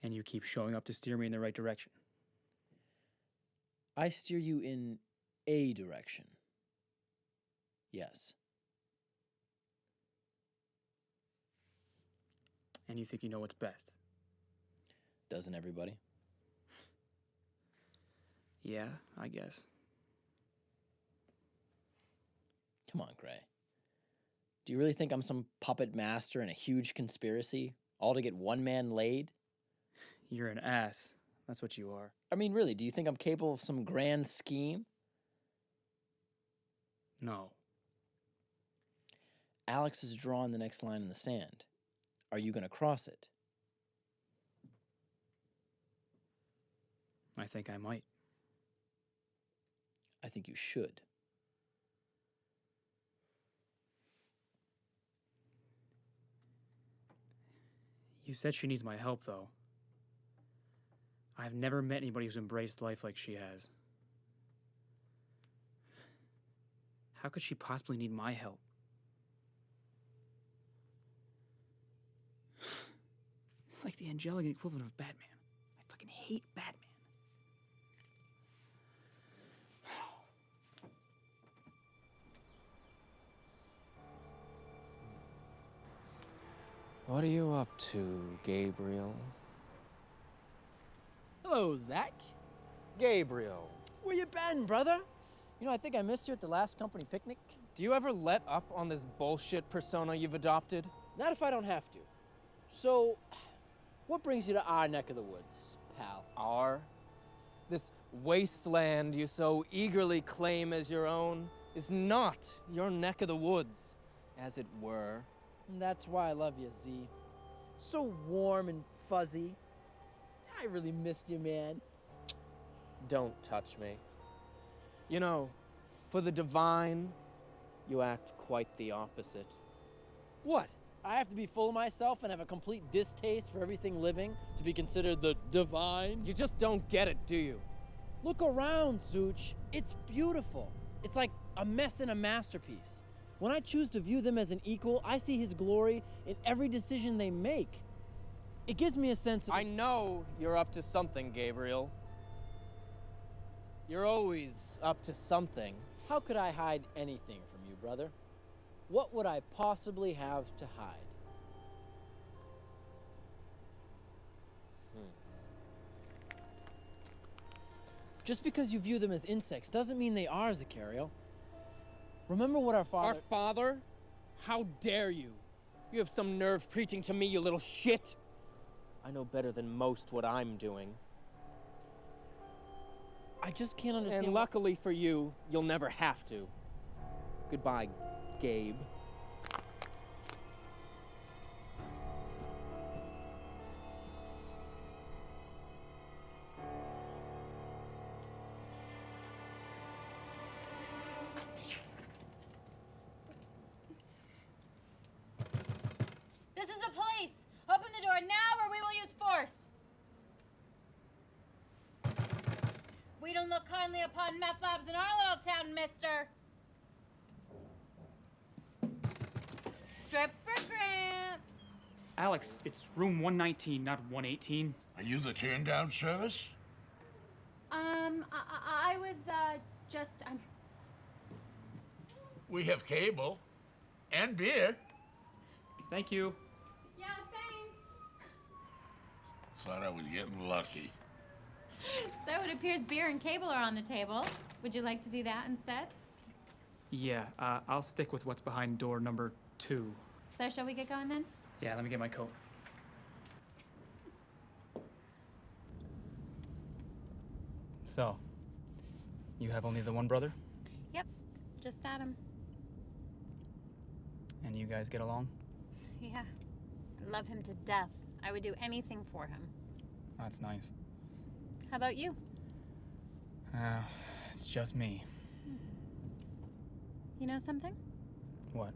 And you keep showing up to steer me in the right direction. I steer you in a direction. Yes. And you think you know what's best? Doesn't everybody? Yeah, I guess. Come on, Gray. Do you really think I'm some puppet master in a huge conspiracy, all to get one man laid? You're an ass. That's what you are. I mean, really, do you think I'm capable of some grand scheme? No. Alex has drawn the next line in the sand. Are you going to cross it? I think I might. I think you should. You said she needs my help, though. I've never met anybody who's embraced life like she has. How could she possibly need my help? It's like the angelic equivalent of Batman. I fucking hate Batman. What are you up to, Gabriel? Hello, Zach. Gabriel, Where you been, brother? You know, I think I missed you at the last company picnic. do you ever let up on this bullshit persona you've adopted? Not if I don't have to. So, what brings you to our neck of the woods, pal? This wasteland you so eagerly claim as your own is not your neck of the woods, as it were. And that's why I love you, Z. So warm and fuzzy. I really missed you, man. Don't touch me. You know, for the divine, you act quite the opposite. What? I have to be full of myself and have a complete distaste for everything living to be considered the divine? You just don't get it, do you? Look around, Zooch. It's beautiful. It's like a mess in a masterpiece. When I choose to view them as an equal, I see his glory in every decision they make. It gives me a sense of... I know you're up to something, Gabriel. You're always up to something. How could I hide anything from you, brother? What would I possibly have to hide? Just because you view them as insects doesn't mean they are, Zachariel. Remember what our father... Our father? How dare you? You have some nerve preaching to me, you little shit! I know better than most what I'm doing. I just can't understand... And luckily for you, you'll never have to. Goodbye, Gabe. This is the police! Open the door now or we will use force! We don't look kindly upon meth labs in our little town, mister! Stripper Grant! Alex, it's room 119, not 118. Are you the turn down service? I was, just, We have cable and beer. Thank you. Yeah, thanks. Thought I was getting lucky. So it appears beer and cable are on the table. Would you like to do that instead? Yeah, I'll stick with what's behind door number 2. So shall we get going then? Yeah, let me get my coat. So, you have only the one brother? Yep, just Adam. And you guys get along? Yeah, I love him to death. I would do anything for him. That's nice. How about you? It's just me. You know something? What?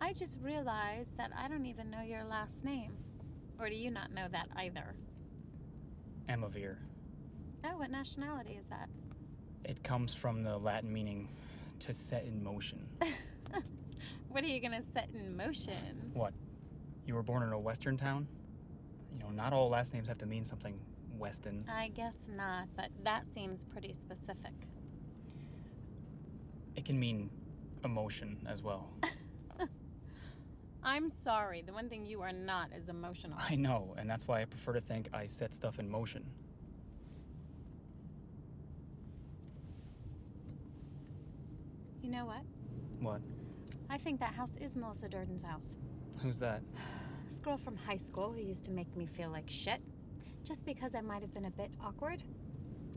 I just realized that I don't even know your last name. Or do you not know that either? Emavir. Oh, what nationality is that? It comes from the Latin meaning to set in motion. What are you gonna set in motion? What? You were born in a western town? You know, not all last names have to mean something Weston. I guess not, but that seems pretty specific. It can mean emotion as well. I'm sorry, the one thing you are not is emotional. I know, and that's why I prefer to think I set stuff in motion. You know what? What? I think that house is Melissa Durden's house. Who's that? This girl from high school who used to make me feel like shit. Just because I might have been a bit awkward.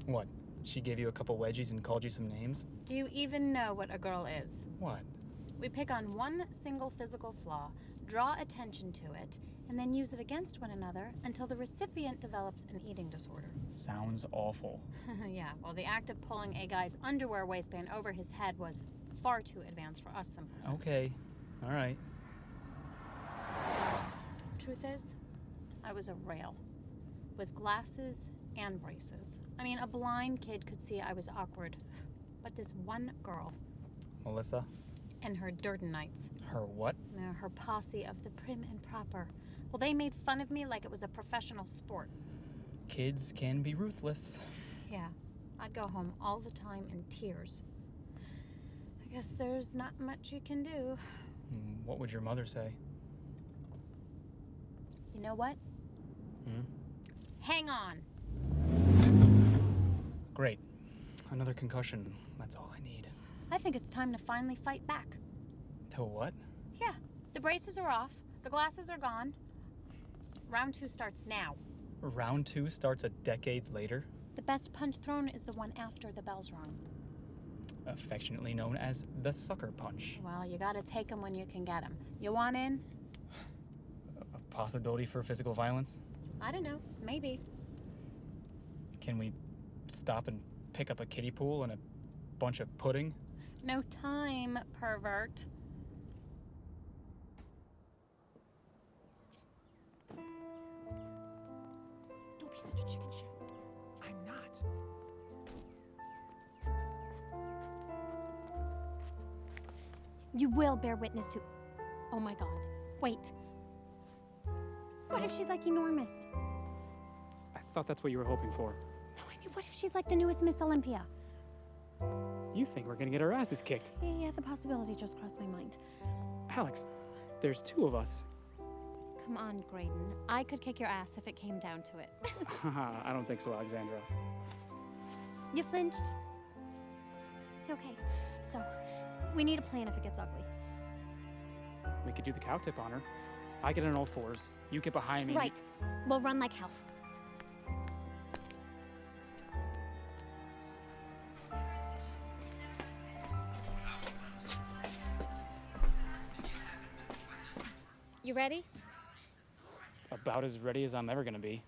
What? She gave you a couple wedgies and called you some names? Do you even know what a girl is? What? We pick on one single physical flaw, draw attention to it, and then use it against one another until the recipient develops an eating disorder. Sounds awful. Yeah, well, the act of pulling a guy's underwear waistband over his head was far too advanced for us simpletons. Okay. All right. Truth is, I was a rail. With glasses and braces. I mean, a blind kid could see I was awkward. But this one girl... Melissa? And her Durdenites. Her what? Her posse of the prim and proper. Well, they made fun of me like it was a professional sport. Kids can be ruthless. Yeah, I'd go home all the time in tears. I guess there's not much you can do. What would your mother say? You know what? Hang on. Great. Another concussion. That's all I need. I think it's time to finally fight back. To what? Yeah, the braces are off. The glasses are gone. Round 2 starts now. Round 2 starts a decade later? The best punch thrown is the one after the bell's rung. Affectionately known as the sucker punch. Well, you gotta take 'em when you can get 'em. You want in? A possibility for physical violence? I don't know. Maybe. Can we stop and pick up a kiddie pool and a bunch of pudding? No time, pervert. Don't be such a chicken shit. I'm not. You will bear witness to. Oh my god. Wait. What if she's like enormous? I thought that's what you were hoping for. No, I mean, what if she's like the newest Miss Olympia? You think we're gonna get our asses kicked. Yeah, the possibility just crossed my mind. Alex, there's two of us. Come on, Graydon. I could kick your ass if it came down to it. I don't think so, Alexandra. You flinched? Okay, so we need a plan if it gets ugly. We could do the cow tip on her. I get on all fours. You get behind me. Right. We'll run like hell. You ready? About as ready as I'm ever gonna be.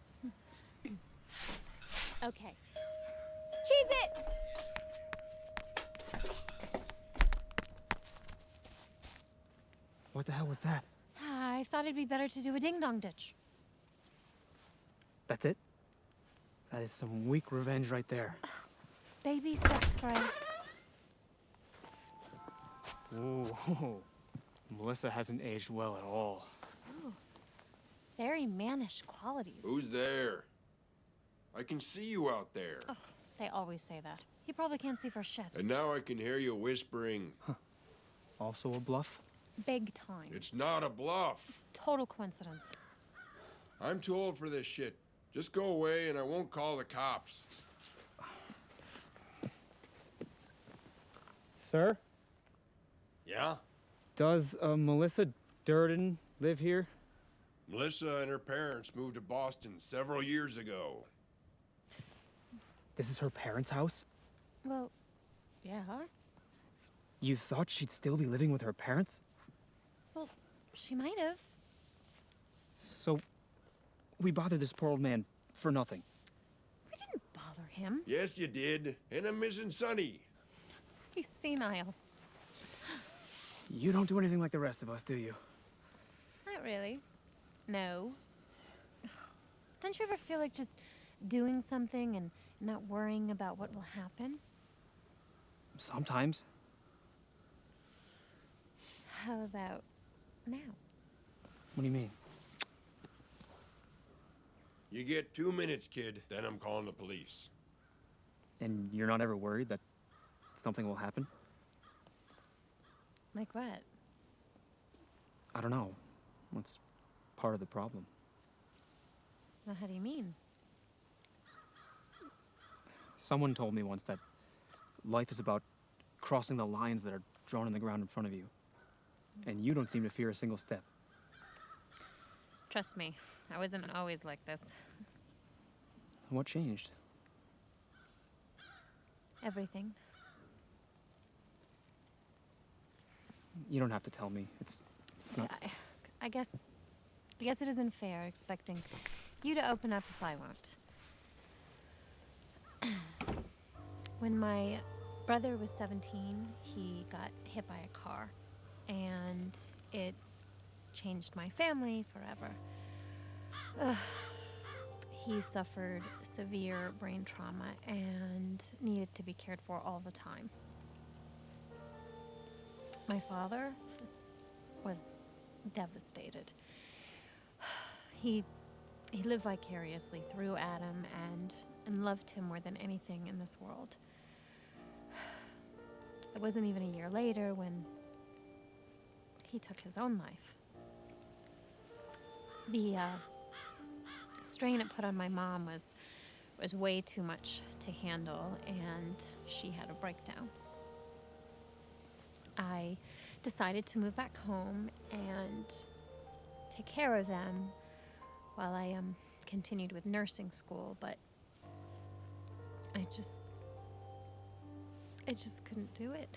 Okay. Cheese it! What the hell was that? I thought it'd be better to do a ding-dong ditch. That's it? That is some weak revenge right there. Baby steps, Gray. Ooh, Melissa hasn't aged well at all. Ooh. Very mannish qualities. Who's there? I can see you out there. Oh, they always say that. He probably can't see for shit. And now I can hear you whispering. Also a bluff? Big time. It's not a bluff. Total coincidence. I'm too old for this shit. Just go away and I won't call the cops. Sir? Yeah? Does Melissa Durden live here? Melissa and her parents moved to Boston several years ago. This is her parents' house? Well, yeah. You thought she'd still be living with her parents? Well, she might have. So, we bothered this poor old man for nothing. We didn't bother him. Yes, you did. And I'm missing Sonny. He's senile. You don't do anything like the rest of us, do you? Not really. No. Don't you ever feel like just doing something and not worrying about what will happen? Sometimes. How about now? What do you mean? You get 2 minutes, kid, then I'm calling the police. And you're not ever worried that something will happen? Like what? I don't know. What's part of the problem? Well, how do you mean? Someone told me once that life is about crossing the lines that are drawn in the ground in front of you. And you don't seem to fear a single step. Trust me, I wasn't always like this. What changed? Everything. You don't have to tell me. It's not... I guess it isn't fair expecting you to open up if I won't. When my brother was 17, he got hit by a car, and it changed my family forever. He suffered severe brain trauma and needed to be cared for all the time. My father was devastated. He lived vicariously through Adam and loved him more than anything in this world. It wasn't even a year later when he took his own life. The strain it put on my mom was way too much to handle, and she had a breakdown. I decided to move back home and take care of them while I continued with nursing school, but I just couldn't do it.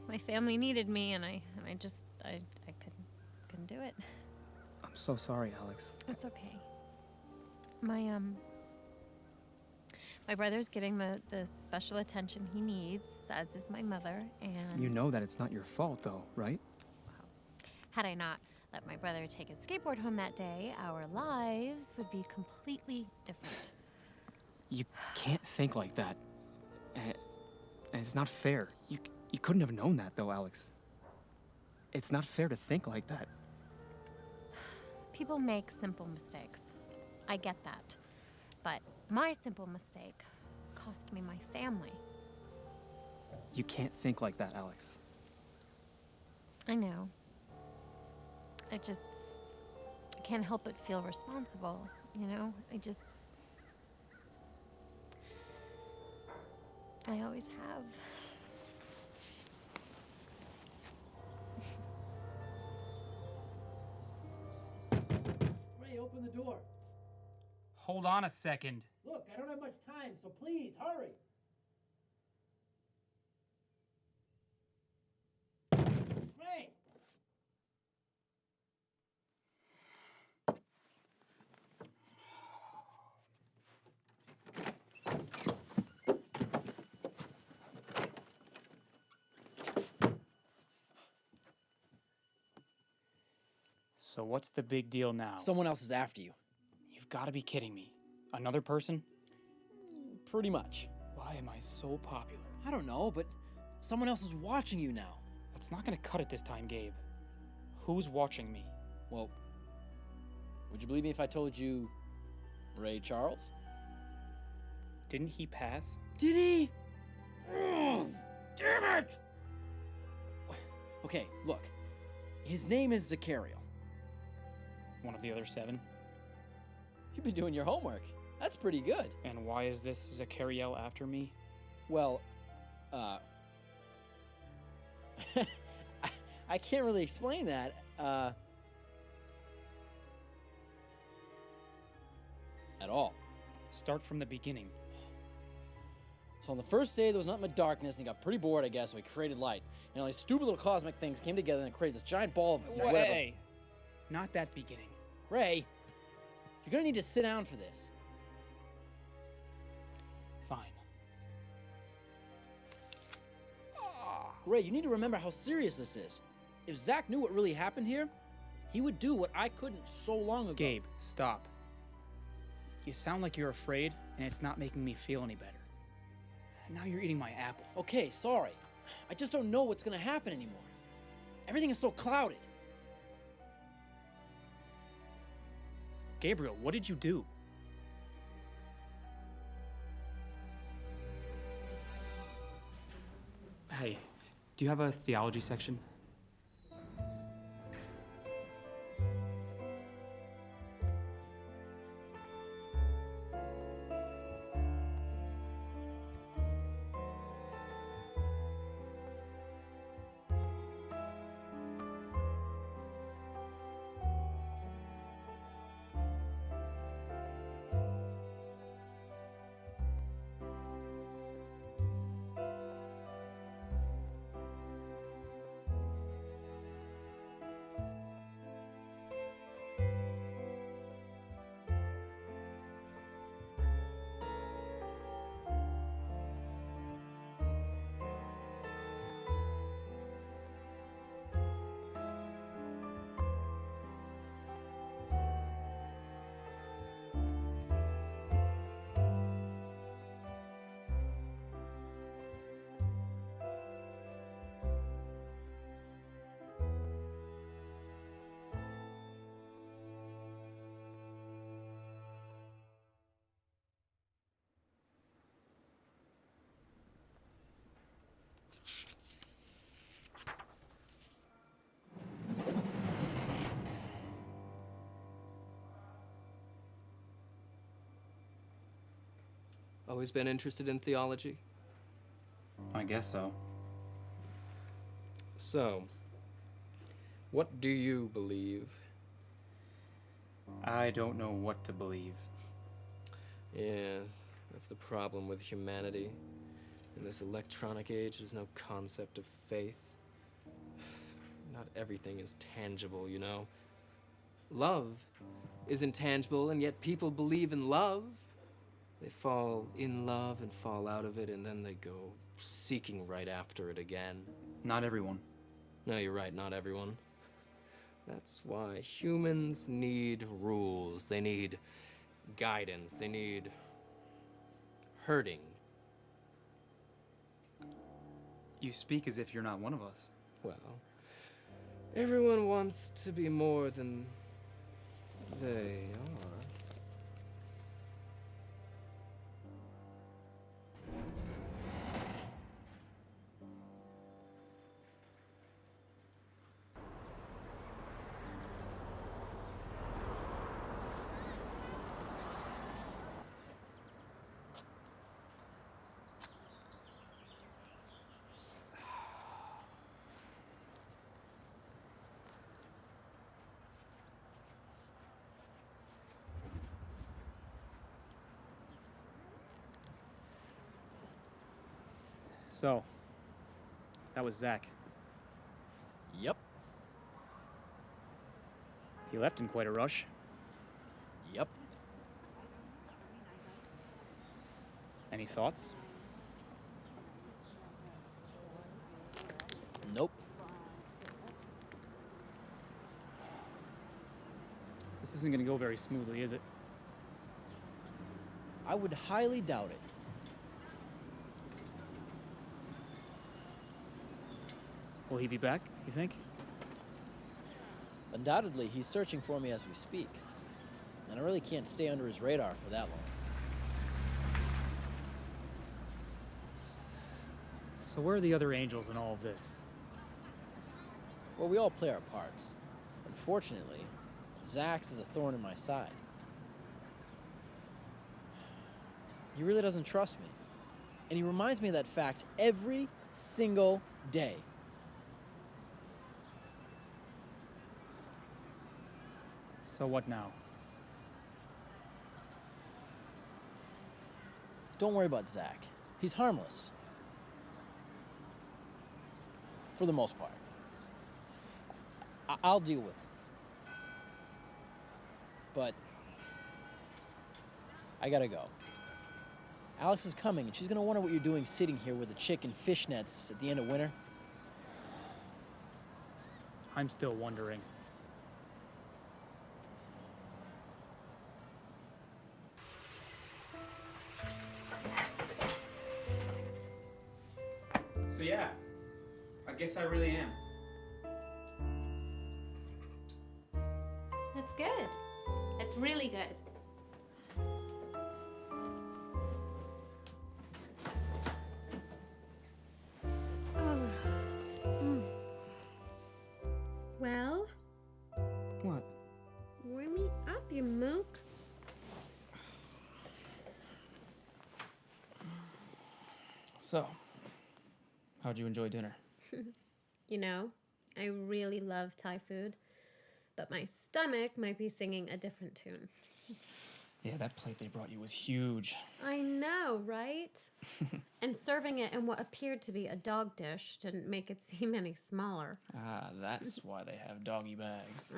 My family needed me, and I couldn't do it. I'm so sorry, Alex. It's okay. My brother's getting the special attention he needs, as is my mother, and... You know that it's not your fault, though, right? Had I not let my brother take his skateboard home that day, our lives would be completely different. You can't think like that. And it's not fair. You couldn't have known that, though, Alex. It's not fair to think like that. People make simple mistakes. I get that. But my simple mistake cost me my family. You can't think like that, Alex. I know. I can't help but feel responsible, you know? I always have. Ray, open the door. Hold on a second. Look, I don't have much time, so please, hurry. Ray! So what's the big deal now? Someone else is after you. You've got to be kidding me. Another person? Pretty much. Why am I so popular? I don't know, but someone else is watching you now. That's not gonna cut it this time, Gabe. Who's watching me? Well, would you believe me if I told you Ray Charles? Didn't he pass? Did he? Ugh, damn it! Okay, look. His name is Zachariel. One of the other 7? You've been doing your homework. That's pretty good. And why is this Zachariel after me? Well, I can't really explain that. At all. Start from the beginning. So on the first day, there was nothing but darkness, and he got pretty bored, I guess, so he created light. And all these stupid little cosmic things came together and created this giant ball of whatever. Hey, not that beginning. Ray, you're gonna need to sit down for this. Fine. Ray, you need to remember how serious this is. If Zach knew what really happened here, he would do what I couldn't so long ago. Gabe, stop. You sound like you're afraid, and it's not making me feel any better. Now you're eating my apple. Okay, sorry. I just don't know what's gonna happen anymore. Everything is so clouded. Gabriel, what did you do? Hey, do you have a theology section? Always been interested in theology? I guess so. So, what do you believe? I don't know what to believe. Yes, that's the problem with humanity. In this electronic age, there's no concept of faith. Not everything is tangible, you know? Love is intangible, and yet people believe in love. They fall in love and fall out of it, and then they go seeking right after it again. Not everyone. No, you're right, not everyone. That's why humans need rules. They need guidance. They need herding. You speak as if you're not one of us. Well, everyone wants to be more than they are. So, that was Zach. Yep. He left in quite a rush. Yep. Any thoughts? Nope. This isn't gonna go very smoothly, is it? I would highly doubt it. Will he be back, you think? Undoubtedly, he's searching for me as we speak. And I really can't stay under his radar for that long. So where are the other angels in all of this? Well, we all play our parts. Unfortunately, Zach's is a thorn in my side. He really doesn't trust me. And he reminds me of that fact every single day. So what now? Don't worry about Zach. He's harmless. For the most part. I'll deal with him. But I gotta go. Alex is coming, and she's gonna wonder what you're doing sitting here with a chick in fishnets at the end of winter. I'm still wondering. So yeah, I guess I really am. That's good. It's really good. Well, What? warm me up, you mook. So, how'd you enjoy dinner? You know, I really love Thai food, but my stomach might be singing a different tune. Yeah, that plate they brought you was huge. I know, right? And serving it in what appeared to be a dog dish didn't make it seem any smaller. Ah, that's why they have doggy bags.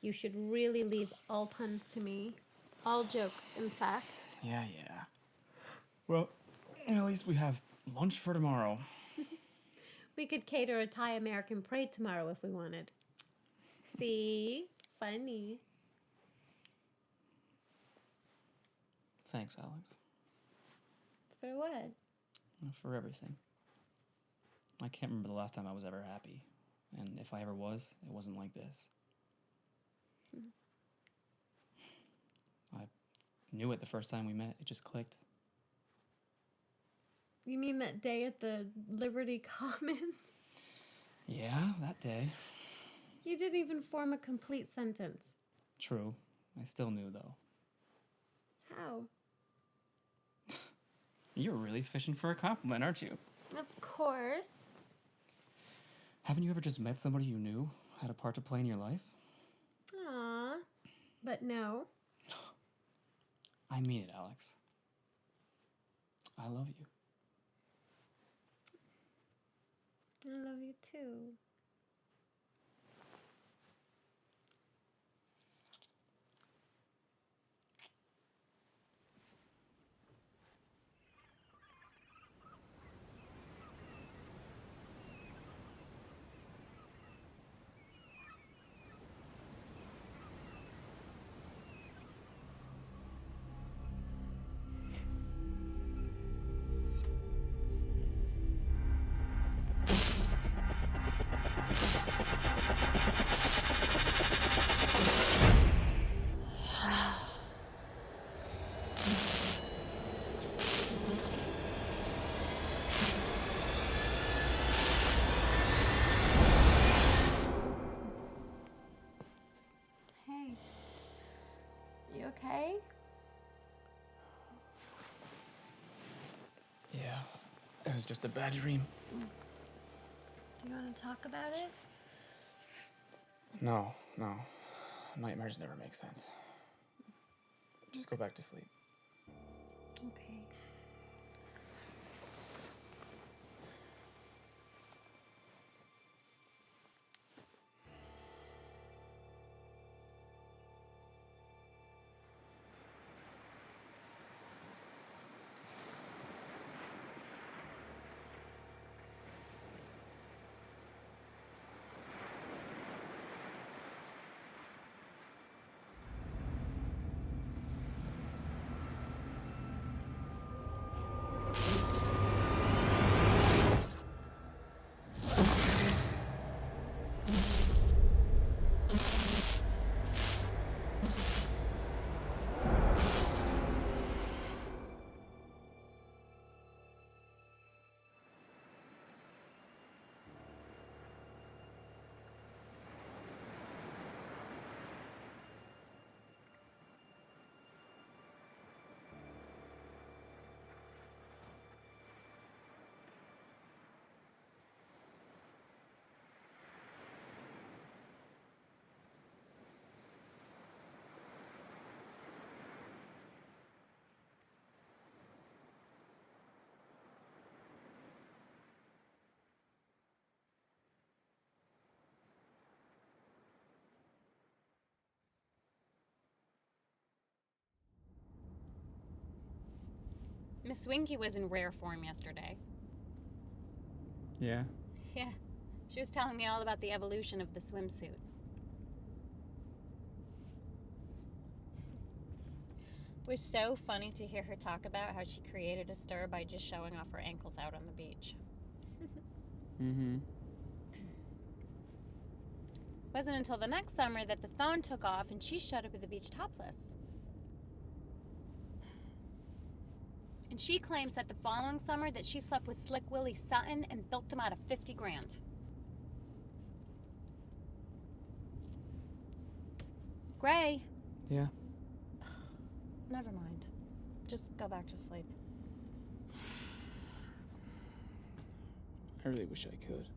You should really leave all puns to me. All jokes, in fact. Yeah. Well, at least we have lunch for tomorrow. We could cater a Thai American parade tomorrow if we wanted. See? Funny. Thanks, Alex. For what? For everything. I can't remember the last time I was ever happy. And if I ever was, it wasn't like this. I knew it the first time we met. It just clicked. You mean that day at the Liberty Commons? Yeah, that day. You didn't even form a complete sentence. True. I still knew, though. How? You're really fishing for a compliment, aren't you? Of course. Haven't you ever just met somebody you knew had a part to play in your life? Aw. But no. I mean it, Alex. I love you. I love you too. okay? Yeah, it was just a bad dream. Do you want to talk about it? No. Nightmares never make sense. Just go back to sleep. Okay. Miss Winky was in rare form yesterday. Yeah? Yeah, she was telling me all about the evolution of the swimsuit. It was so funny to hear her talk about how she created a stir by just showing off her ankles out on the beach. Mm-hmm. Wasn't until the next summer that the thong took off and she showed up at the beach topless. And she claims that the following summer that she slept with Slick Willie Sutton and bilked him out of 50 grand. Gray. Yeah? Never mind. Just go back to sleep. I really wish I could.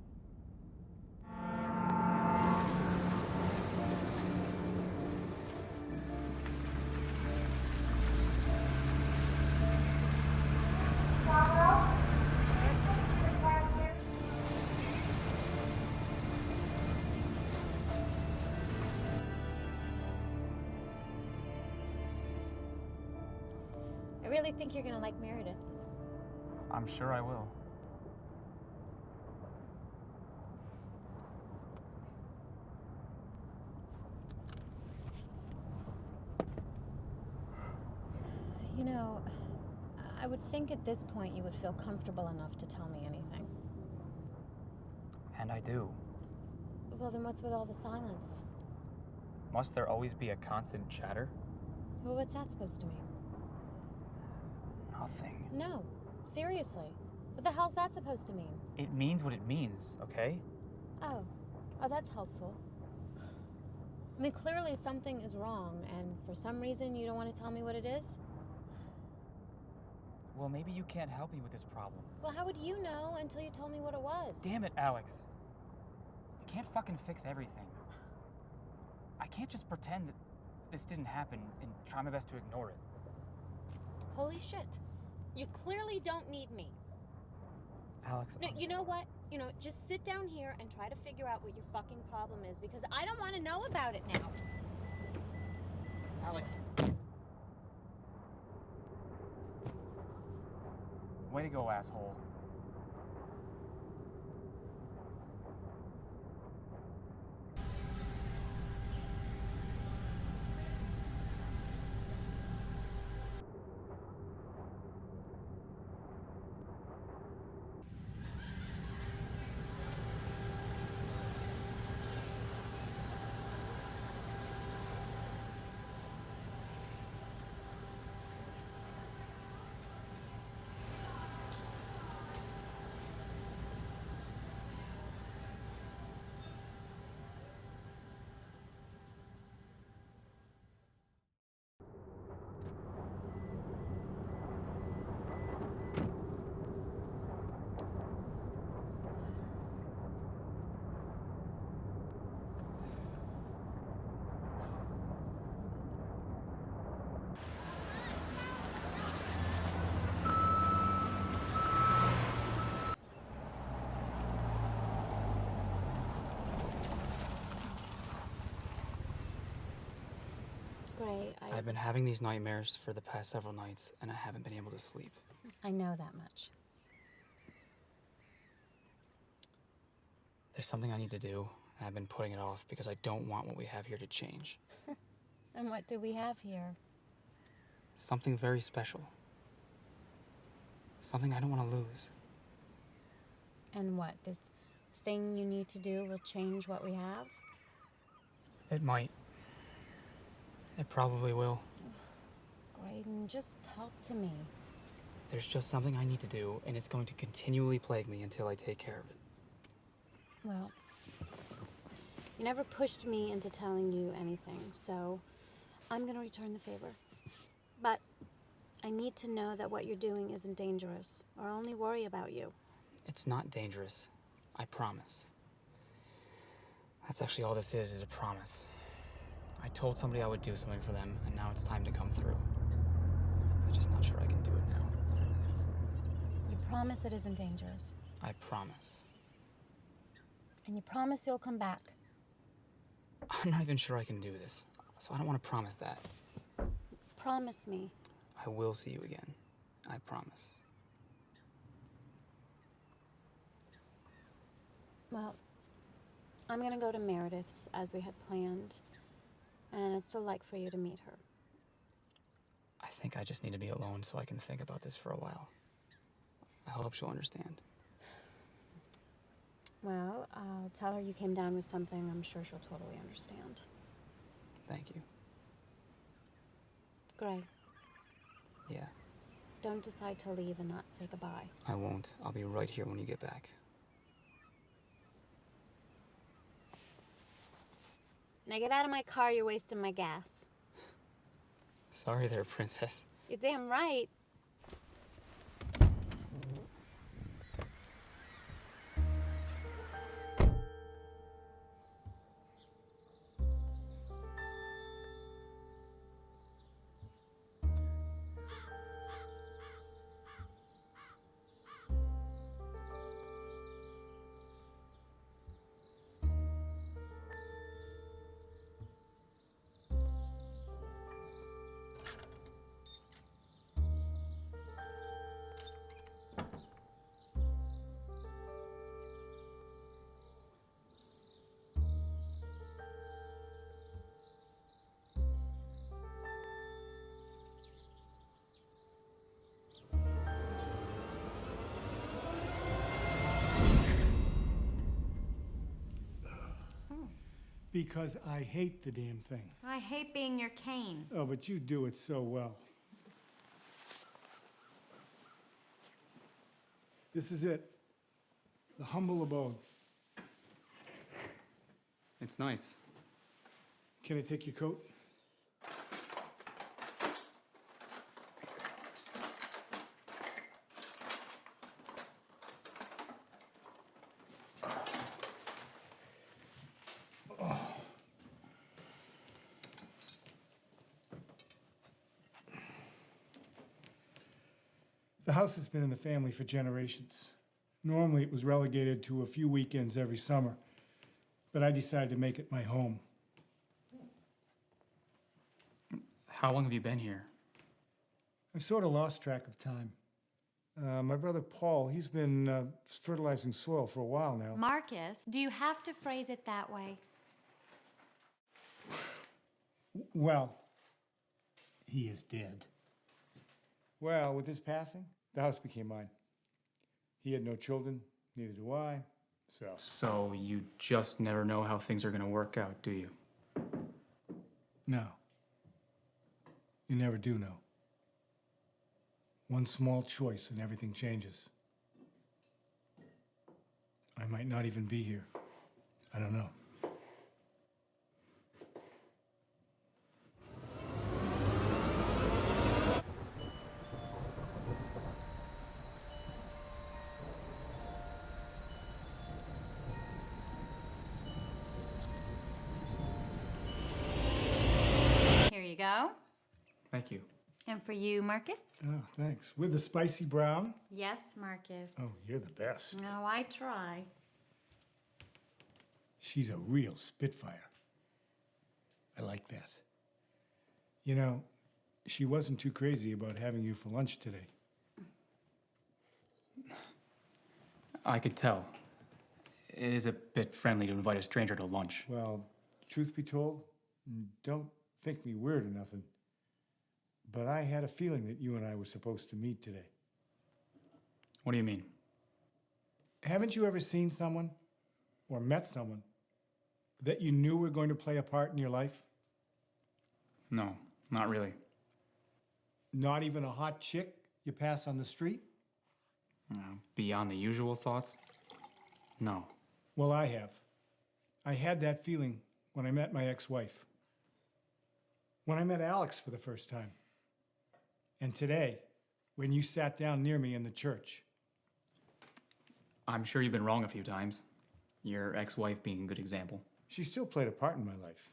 I really think you're gonna like Meredith. I'm sure I will. You know, I would think at this point you would feel comfortable enough to tell me anything. And I do. Well, then what's with all the silence? Must there always be a constant chatter? Well, what's that supposed to mean? Nothing. No, seriously. What the hell's that supposed to mean? It means what it means, okay? Oh, that's helpful. I mean, clearly something is wrong, and for some reason you don't want to tell me what it is? Well, maybe you can't help me with this problem. Well, how would you know until you told me what it was? Damn it, Alex. I can't fucking fix everything. I can't just pretend that this didn't happen and try my best to ignore it. Holy shit. You clearly don't need me. Alex, No, you know what? You know, just sit down here and try to figure out what your fucking problem is, because I don't want to know about it now. Alex. Way to go, asshole. Gray, I've been having these nightmares for the past several nights, and I haven't been able to sleep. I know that much. There's something I need to do, and I've been putting it off because I don't want what we have here to change. And what do we have here? Something very special. Something I don't want to lose. And what, this thing you need to do will change what we have? It might. It probably will. Graydon, just talk to me. There's just something I need to do, and it's going to continually plague me until I take care of it. Well, you never pushed me into telling you anything, so I'm gonna return the favor. But I need to know that what you're doing isn't dangerous, or I'll only worry about you. It's not dangerous. I promise. That's actually all this is a promise. I told somebody I would do something for them, and now it's time to come through. I'm just not sure I can do it now. You promise it isn't dangerous. I promise. And you promise you'll come back. I'm not even sure I can do this, so I don't want to promise that. Promise me. I will see you again. I promise. Well, I'm gonna go to Meredith's as we had planned, and I'd still like for you to meet her. I think I just need to be alone so I can think about this for a while. I hope she'll understand. Well, I'll tell her you came down with something. I'm sure she'll totally understand. Thank you. Gray, Yeah, don't decide to leave and not say goodbye. I won't. I'll be right here when you get back. Now get out of my car, you're wasting my gas. Sorry there, princess. You're damn right. Because I hate the damn thing. I hate being your cane. Oh, but you do it so well. This is it. The humble abode. It's nice. Can I take your coat? The house has been in the family for generations. Normally, it was relegated to a few weekends every summer, but I decided to make it my home. How long have you been here? I've sort of lost track of time. My brother Paul, he's been fertilizing soil for a while now. Marcus, do you have to phrase it that way? Well, he is dead. Well, with his passing, the house became mine. He had no children, neither do I, so. So you just never know how things are going to work out, do you? No. You never do know. One small choice and everything changes. I might not even be here. I don't know. Here you go. Thank you. And for you, Marcus? Oh, thanks. With the spicy brown? Yes, Marcus. Oh, you're the best. No, I try. She's a real spitfire. I like that. You know, she wasn't too crazy about having you for lunch today. I could tell. It is a bit friendly to invite a stranger to lunch. Well, truth be told, don't think me weird or nothing, but I had a feeling that you and I were supposed to meet today. What do you mean? Haven't you ever seen someone or met someone that you knew were going to play a part in your life? No, not really. Not even a hot chick you pass on the street? Beyond the usual thoughts? No. Well, I have. I had that feeling when I met my ex-wife. When I met Alex for the first time. And today, when you sat down near me in the church. I'm sure you've been wrong a few times. Your ex-wife being a good example. She still played a part in my life.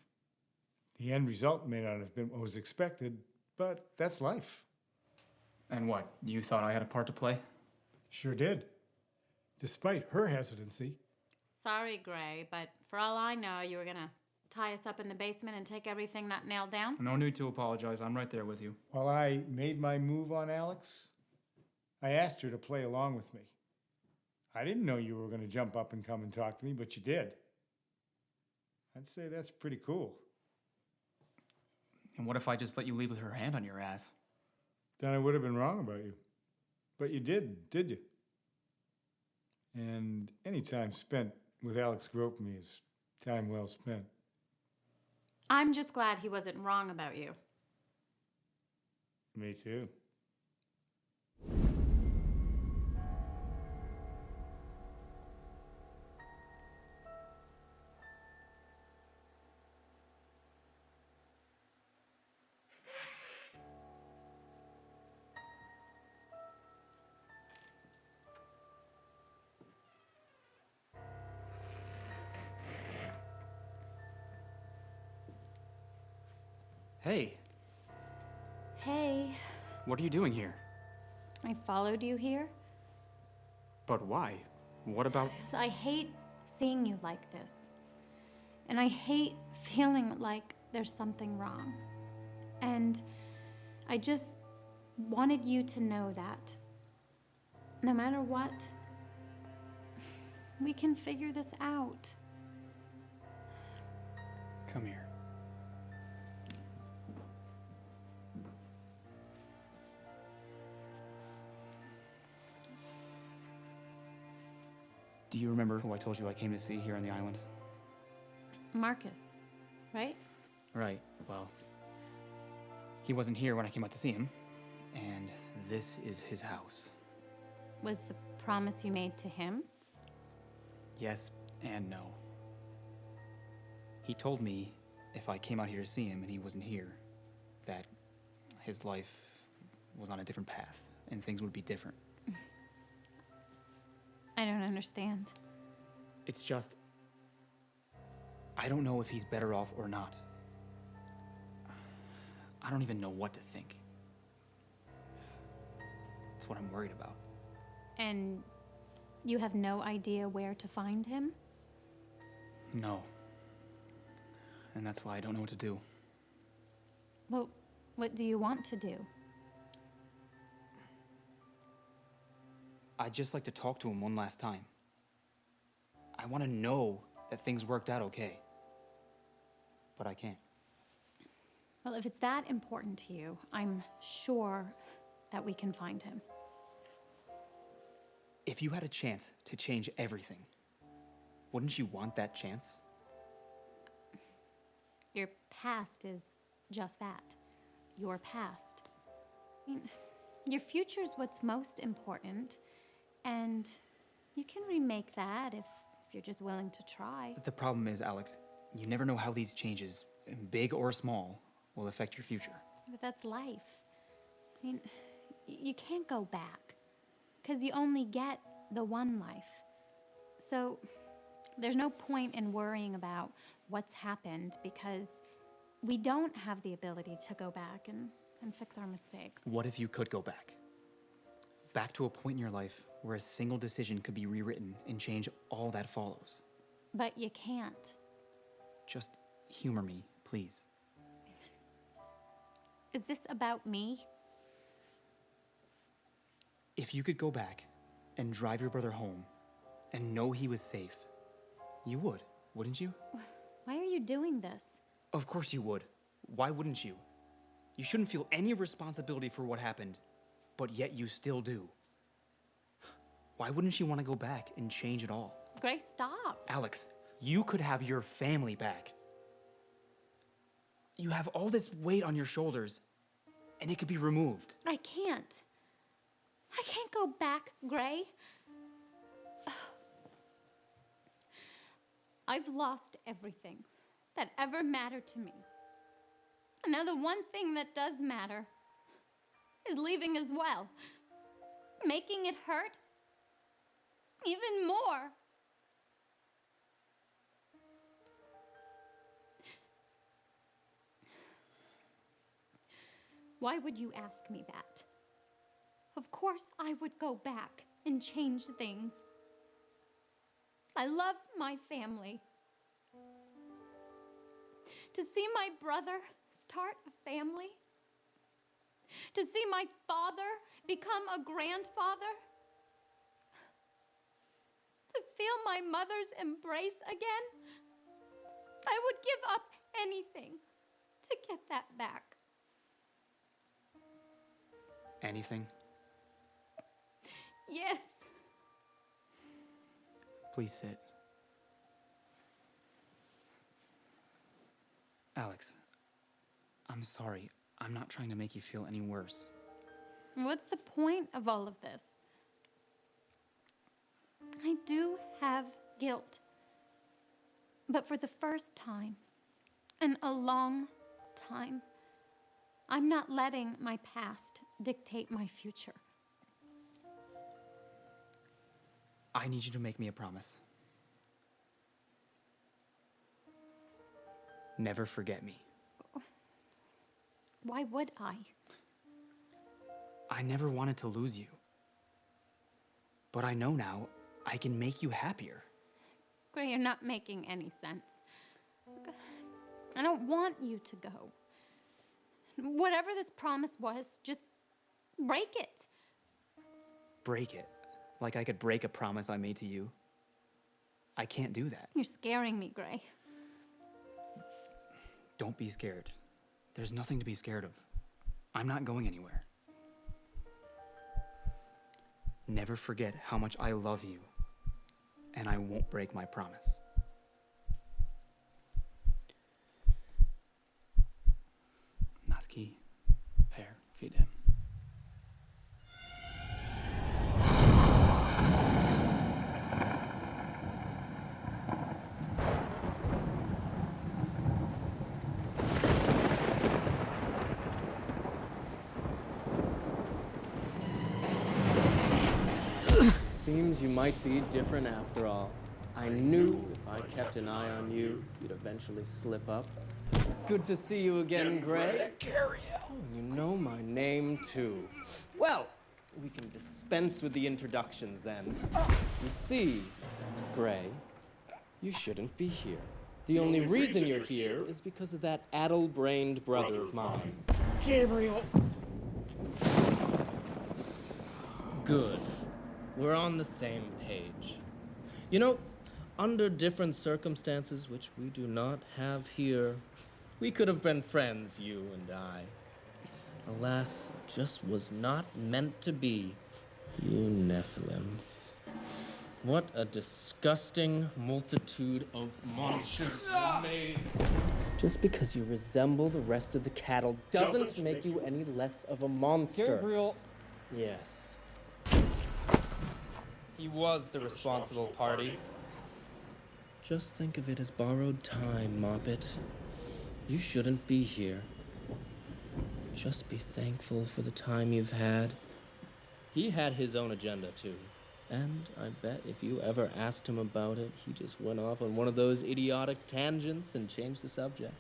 The end result may not have been what was expected, but that's life. And what, you thought I had a part to play? Sure did. Despite her hesitancy. Sorry, Gray, but for all I know, you were gonna tie us up in the basement and take everything not nailed down? No need to apologize. I'm right there with you. While I made my move on Alex, I asked her to play along with me. I didn't know you were going to jump up and come and talk to me, but you did. I'd say that's pretty cool. And what if I just let you leave with her hand on your ass? Then I would have been wrong about you. But you did you? And any time spent with Alex groping me is time well spent. I'm just glad he wasn't wrong about you. Me too. Hey, Hey, what are you doing here? I followed you here. But why? What about... 'Cause I hate seeing you like this. And I hate feeling like there's something wrong. And I just wanted you to know that no matter what, we can figure this out. Come here. Do you remember who I told you I came to see here on the island? Marcus, right? Right, well, he wasn't here when I came out to see him, and this is his house. Was the promise you made to him? Yes and no. He told me if I came out here to see him and he wasn't here, that his life was on a different path and things would be different. I don't understand. It's just, I don't know if he's better off or not. I don't even know what to think. That's what I'm worried about. And you have no idea where to find him? No. And that's why I don't know what to do. Well, what do you want to do? I'd just like to talk to him one last time. I want to know that things worked out okay. But I can't. Well, if it's that important to you, I'm sure that we can find him. If you had a chance to change everything, wouldn't you want that chance? Your past is just that. Your past. I mean, your future's what's most important, and you can remake that if you're just willing to try. The problem is, Alex, you never know how these changes, big or small, will affect your future. But that's life. I mean, you can't go back, because you only get the one life. So there's no point in worrying about what's happened, because we don't have the ability to go back and fix our mistakes. What if you could go back? Back to a point in your life where a single decision could be rewritten and change all that follows. But you can't. Just humor me, please. Is this about me? If you could go back and drive your brother home and know he was safe, you would, wouldn't you? Why are you doing this? Of course you would. Why wouldn't you? You shouldn't feel any responsibility for what happened, but yet you still do. Why wouldn't you want to go back and change it all? Grace, stop. Alex, you could have your family back. You have all this weight on your shoulders, and it could be removed. I can't. I can't go back, Gray. I've lost everything that ever mattered to me. And now the one thing that does matter is leaving as well. Making it hurt even more. Why would you ask me that? Of course I would go back and change things. I love my family. To see my brother start a family, to see my father become a grandfather, to feel my mother's embrace again, I would give up anything to get that back. Anything? Yes. Please sit. Alex, I'm sorry. I'm not trying to make you feel any worse. What's the point of all of this? I do have guilt. But for the first time in a long time, I'm not letting my past dictate my future. I need you to make me a promise. Never forget me. Why would I? I never wanted to lose you. But I know now I can make you happier. Gray, you're not making any sense. I don't want you to go. Whatever this promise was, just break it. Break it. Like I could break a promise I made to you. I can't do that. You're scaring me, Gray. Don't be scared. There's nothing to be scared of. I'm not going anywhere. Never forget how much I love you, and I won't break my promise. Naski, per fidem. Seems you might be different after all. I knew if I kept an eye on you, you'd eventually slip up. Good to see you again, Gray. Oh, you know my name, too. Well, we can dispense with the introductions, then. You see, Gray, you shouldn't be here. The only reason you're here is because of that addle-brained brother of mine. Gabriel! Good. We're on the same page. You know, under different circumstances, which we do not have here, we could have been friends, you and I. Alas, it just was not meant to be. You Nephilim. What a disgusting multitude of monsters you made. Just because you resemble the rest of the cattle doesn't make you any less of a monster. Gabriel. Yes. He was the responsible party. Just think of it as borrowed time, Moppet. You shouldn't be here. Just be thankful for the time you've had. He had his own agenda, too. And I bet if you ever asked him about it, he just went off on one of those idiotic tangents and changed the subject.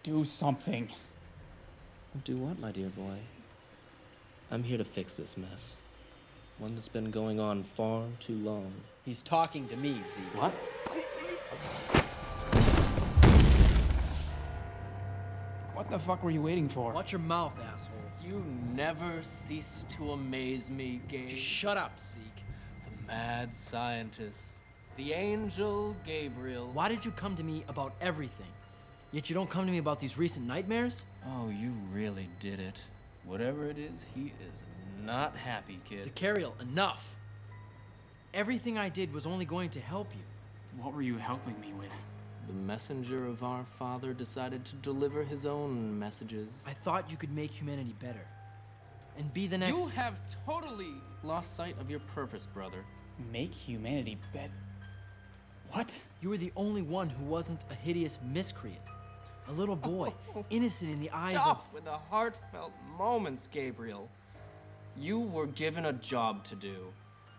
Do something. Do what, my dear boy? I'm here to fix this mess. One that's been going on far too long. He's talking to me, Zeke. What? What the fuck were you waiting for? Watch your mouth, asshole. You never cease to amaze me, Gabe. Just shut up, Zeke. The mad scientist. The angel Gabriel. Why did you come to me about everything? Yet you don't come to me about these recent nightmares? Oh, you really did it. Whatever it is, he is not happy, kid. Zachariel, enough. Everything I did was only going to help you. What were you helping me with? The messenger of our father decided to deliver his own messages. I thought you could make humanity better. And be the next... You have totally lost sight of your purpose, brother. Make humanity better? What? You were the only one who wasn't a hideous miscreant. A little boy, innocent in the eyes of... Stop with the heartfelt moments, Gabriel. You were given a job to do,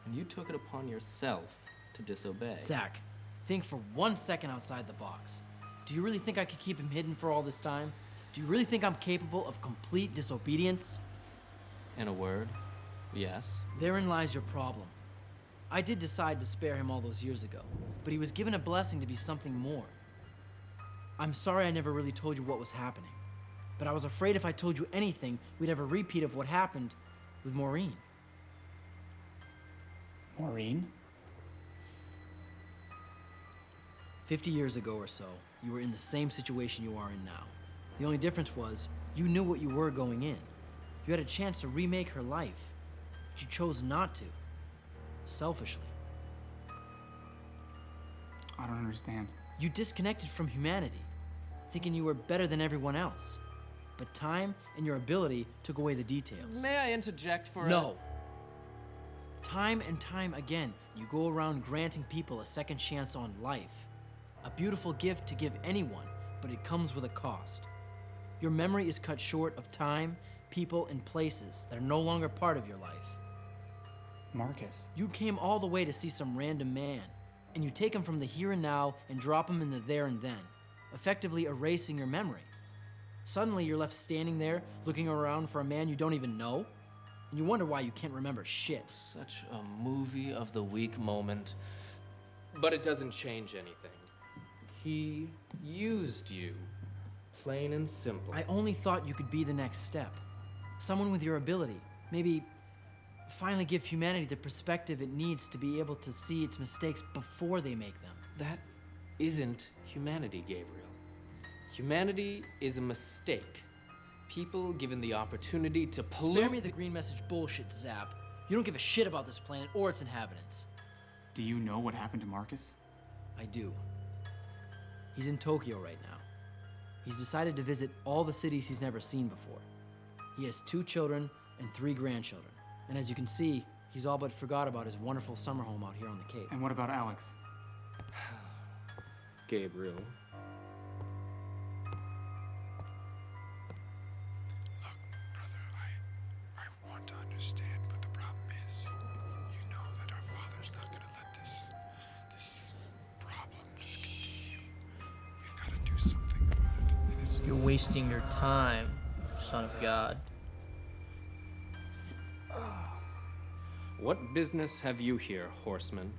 and you took it upon yourself to disobey. Zach, think for 1 second outside the box. Do you really think I could keep him hidden for all this time? Do you really think I'm capable of complete disobedience? In a word, yes. Therein lies your problem. I did decide to spare him all those years ago, but he was given a blessing to be something more. I'm sorry I never really told you what was happening, but I was afraid if I told you anything, we'd have a repeat of what happened with Maureen. Maureen? 50 years ago or so, you were in the same situation you are in now. The only difference was, you knew what you were going in. You had a chance to remake her life, but you chose not to. Selfishly. I don't understand. You disconnected from humanity, thinking you were better than everyone else. But time and your ability took away the details. May I interject for No. Time and time again, you go around granting people a second chance on life. A beautiful gift to give anyone, but it comes with a cost. Your memory is cut short of time, people, and places that are no longer part of your life. Marcus. You came all the way to see some random man, and you take him from the here and now and drop him in the there and then, effectively erasing your memory. Suddenly, you're left standing there, looking around for a man you don't even know, and you wonder why you can't remember shit. Such a movie of the week moment. But it doesn't change anything. He used you. Plain and simple. I only thought you could be the next step. Someone with your ability. Maybe finally give humanity the perspective it needs to be able to see its mistakes before they make them. That isn't humanity, Gabriel. Humanity is a mistake. People given the opportunity to pollute... Spare me the green message bullshit, Zap. You don't give a shit about this planet or its inhabitants. Do you know what happened to Marcus? I do. He's in Tokyo right now. He's decided to visit all the cities he's never seen before. He has 2 children and 3 grandchildren. And as you can see, he's all but forgot about his wonderful summer home out here on the Cape. And what about Alex? Gabriel. I want to understand, but the problem is, you know that our Father's not going to let this problem just continue. We've got to do something about it. And it's You're wasting your time, son of God. What business have you here, horseman?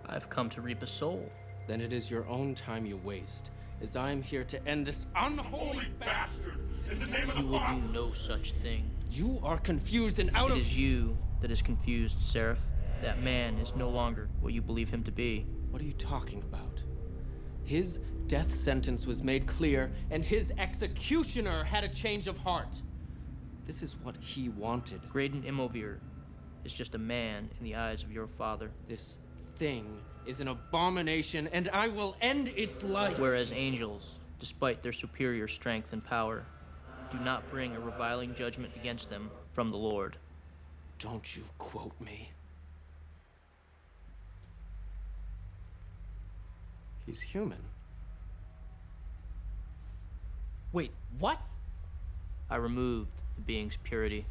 I've come to reap a soul. Then it is your own time you waste, as I am here to end this unholy bastard! In the name of You the will Father! do no such thing. You are confused and out It of... is you that is confused, Seraph. That man is no longer what you believe him to be. What are you talking about? His death sentence was made clear, and his executioner had a change of heart. This is what he wanted. Graydon Imovere is just a man in the eyes of your father. This thing is an abomination, and I will end its life. Whereas angels, despite their superior strength and power, do not bring a reviling judgment against them from the Lord. Don't you quote me. He's human. Wait, what? I removed the being's purity.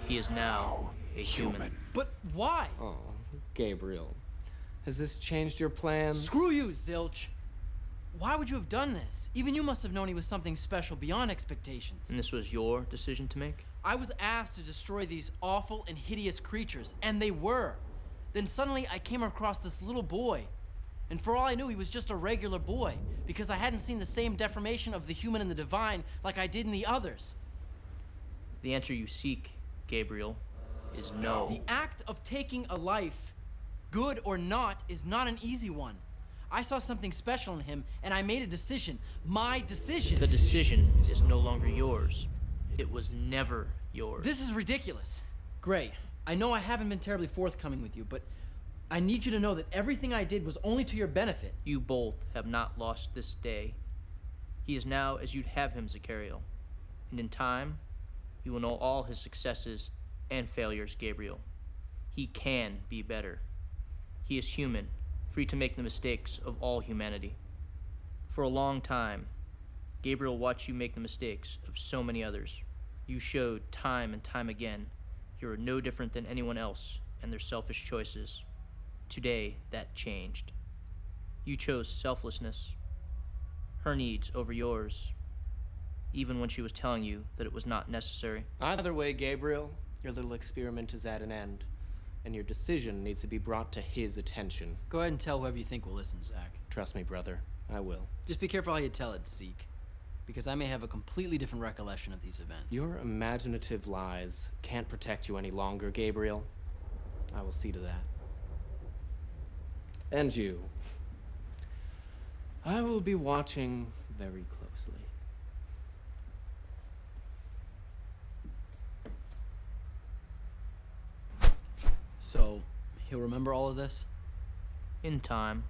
He is now a human. But why? Oh, Gabriel. Has this changed your plans? Screw you, Zilch. Why would you have done this? Even you must have known he was something special beyond expectations. And this was your decision to make? I was asked to destroy these awful and hideous creatures, and they were. Then suddenly I came across this little boy. And for all I knew, he was just a regular boy, because I hadn't seen the same deformation of the human and the divine like I did in the others. The answer you seek, Gabriel, is no. The act of taking a life, good or not, is not an easy one. I saw something special in him, and I made a decision. My decision. The decision is no longer yours. It was never yours. This is ridiculous. Gray, I know I haven't been terribly forthcoming with you, but I need you to know that everything I did was only to your benefit. You both have not lost this day. He is now as you'd have him, Zachariel. And in time, you will know all his successes and failures, Gabriel. He can be better. He is human, free to make the mistakes of all humanity. For a long time, Gabriel watched you make the mistakes of so many others. You showed time and time again you are no different than anyone else and their selfish choices. Today, that changed. You chose selflessness, her needs over yours, even when she was telling you that it was not necessary. Either way, Gabriel, your little experiment is at an end, and your decision needs to be brought to his attention. Go ahead and tell whoever you think will listen, Zach. Trust me, brother, I will. Just be careful how you tell it, Zeke, because I may have a completely different recollection of these events. Your imaginative lies can't protect you any longer, Gabriel. I will see to that. And you. I will be watching very closely. So, he'll remember all of this? In time.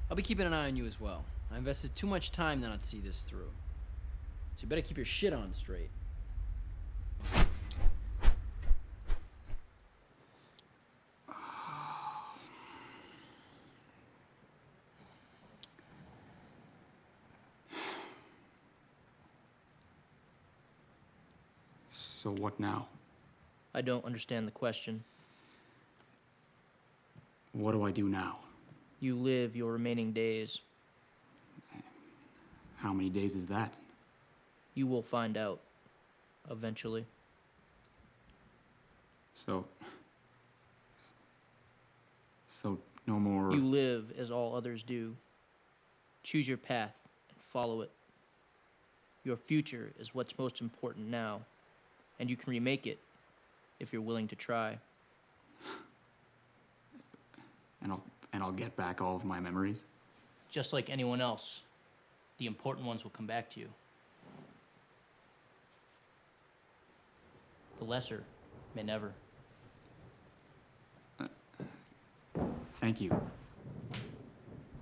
I'll be keeping an eye on you as well. I invested too much time not to see this through. So you better keep your shit on straight. So what now? I don't understand the question. What do I do now? You live your remaining days. How many days is that? You will find out. Eventually. So no more... You live as all others do. Choose your path and follow it. Your future is what's most important now, and you can remake it if you're willing to try. And I'll get back all of my memories? Just like anyone else, the important ones will come back to you. The lesser may never. Thank you.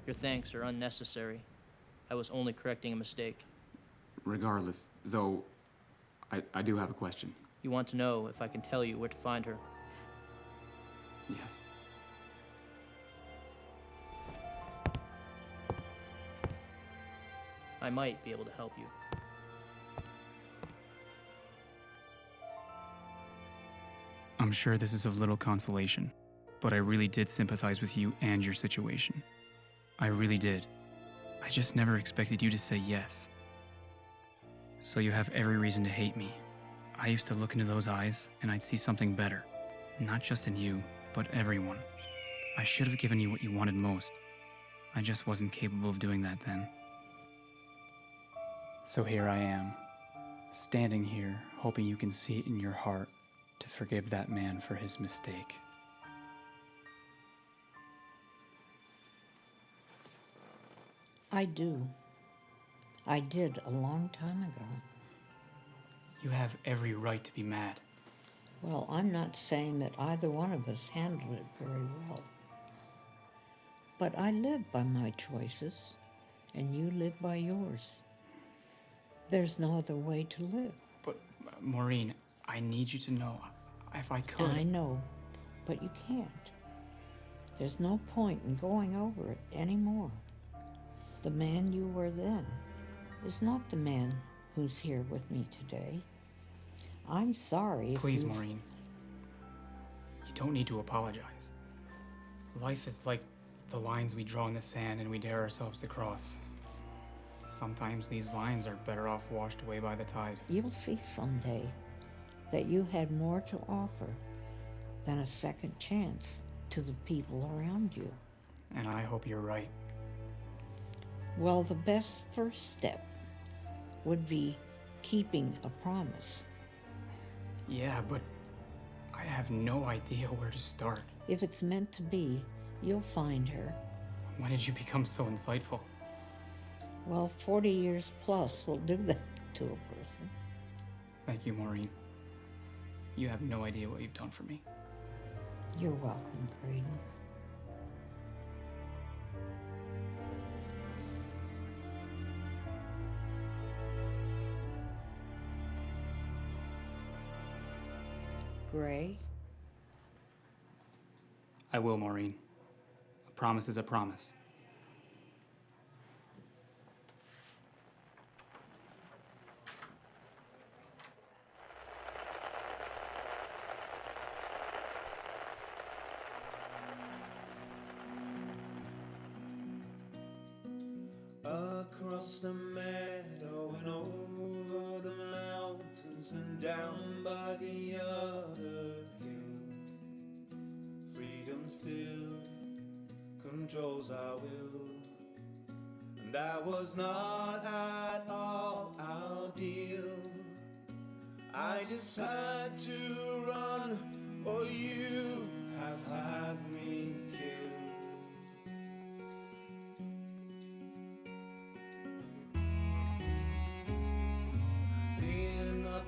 Your thanks are unnecessary. I was only correcting a mistake. Regardless, though, I do have a question. You want to know if I can tell you where to find her? Yes. I might be able to help you. I'm sure this is of little consolation, but I really did sympathize with you and your situation. I really did. I just never expected you to say yes. So you have every reason to hate me. I used to look into those eyes and I'd see something better. Not just in you, but everyone. I should have given you what you wanted most. I just wasn't capable of doing that then. So here I am, standing here, hoping you can see it in your heart to forgive that man for his mistake. I do. I did a long time ago. You have every right to be mad. Well, I'm not saying that either one of us handled it very well. But I live by my choices, and you live by yours. There's no other way to live. But, Maureen, I need you to know, if I could... I know, but you can't. There's no point in going over it anymore. The man you were then is not the man who's here with me today. I'm sorry if Please, Maureen. You don't need to apologize. Life is like the lines we draw in the sand and we dare ourselves to cross. Sometimes these lines are better off washed away by the tide. You'll see someday that you had more to offer than a second chance to the people around you. And I hope you're right. Well, the best first step would be keeping a promise. Yeah, but I have no idea where to start. If it's meant to be, you'll find her. When did you become so insightful? Well, 40 years plus will do that to a person. Thank you, Maureen. You have no idea what you've done for me. You're welcome, Graydon. Gray? I will, Maureen. A promise is a promise. Across the meadow and over the mountains and down by the other hill, freedom still controls our will, and that was not at all our deal. I just had to run, or you have had me killed.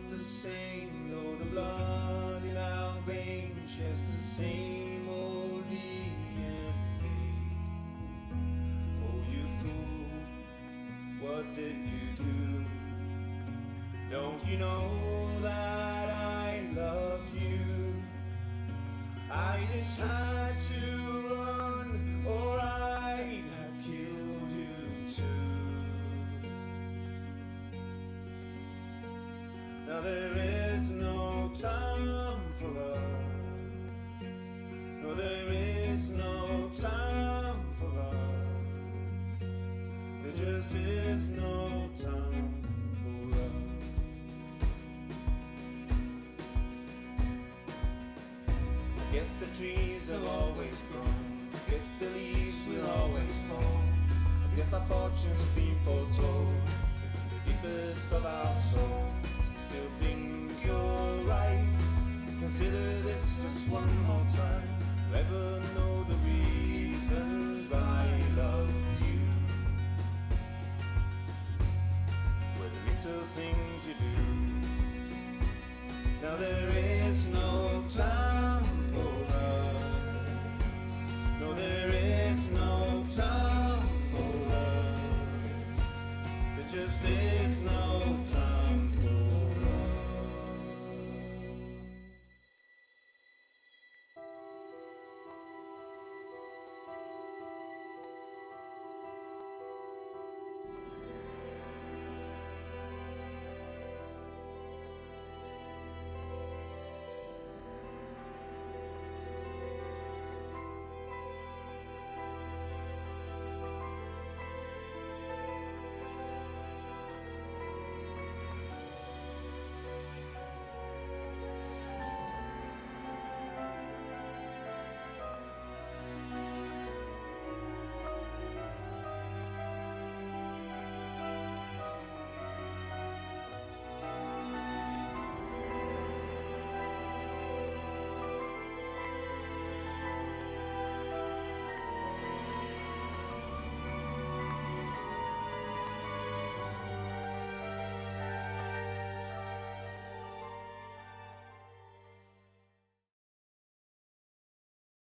The same, though the blood in our veins shares the same old DNA. Oh, you fool, what did you do? Don't you know that I loved you? I just had to run, or I'd have killed you too. Now there is no time for us. No, there is no time for us. There just is no time for us. I guess the trees have always grown. I guess the leaves will always fall. I guess our fortune's been foretold in the deepest of our souls. Still think you're right. Consider this just one more time. You ever know the reasons I love you? Well, the little things you do. Now there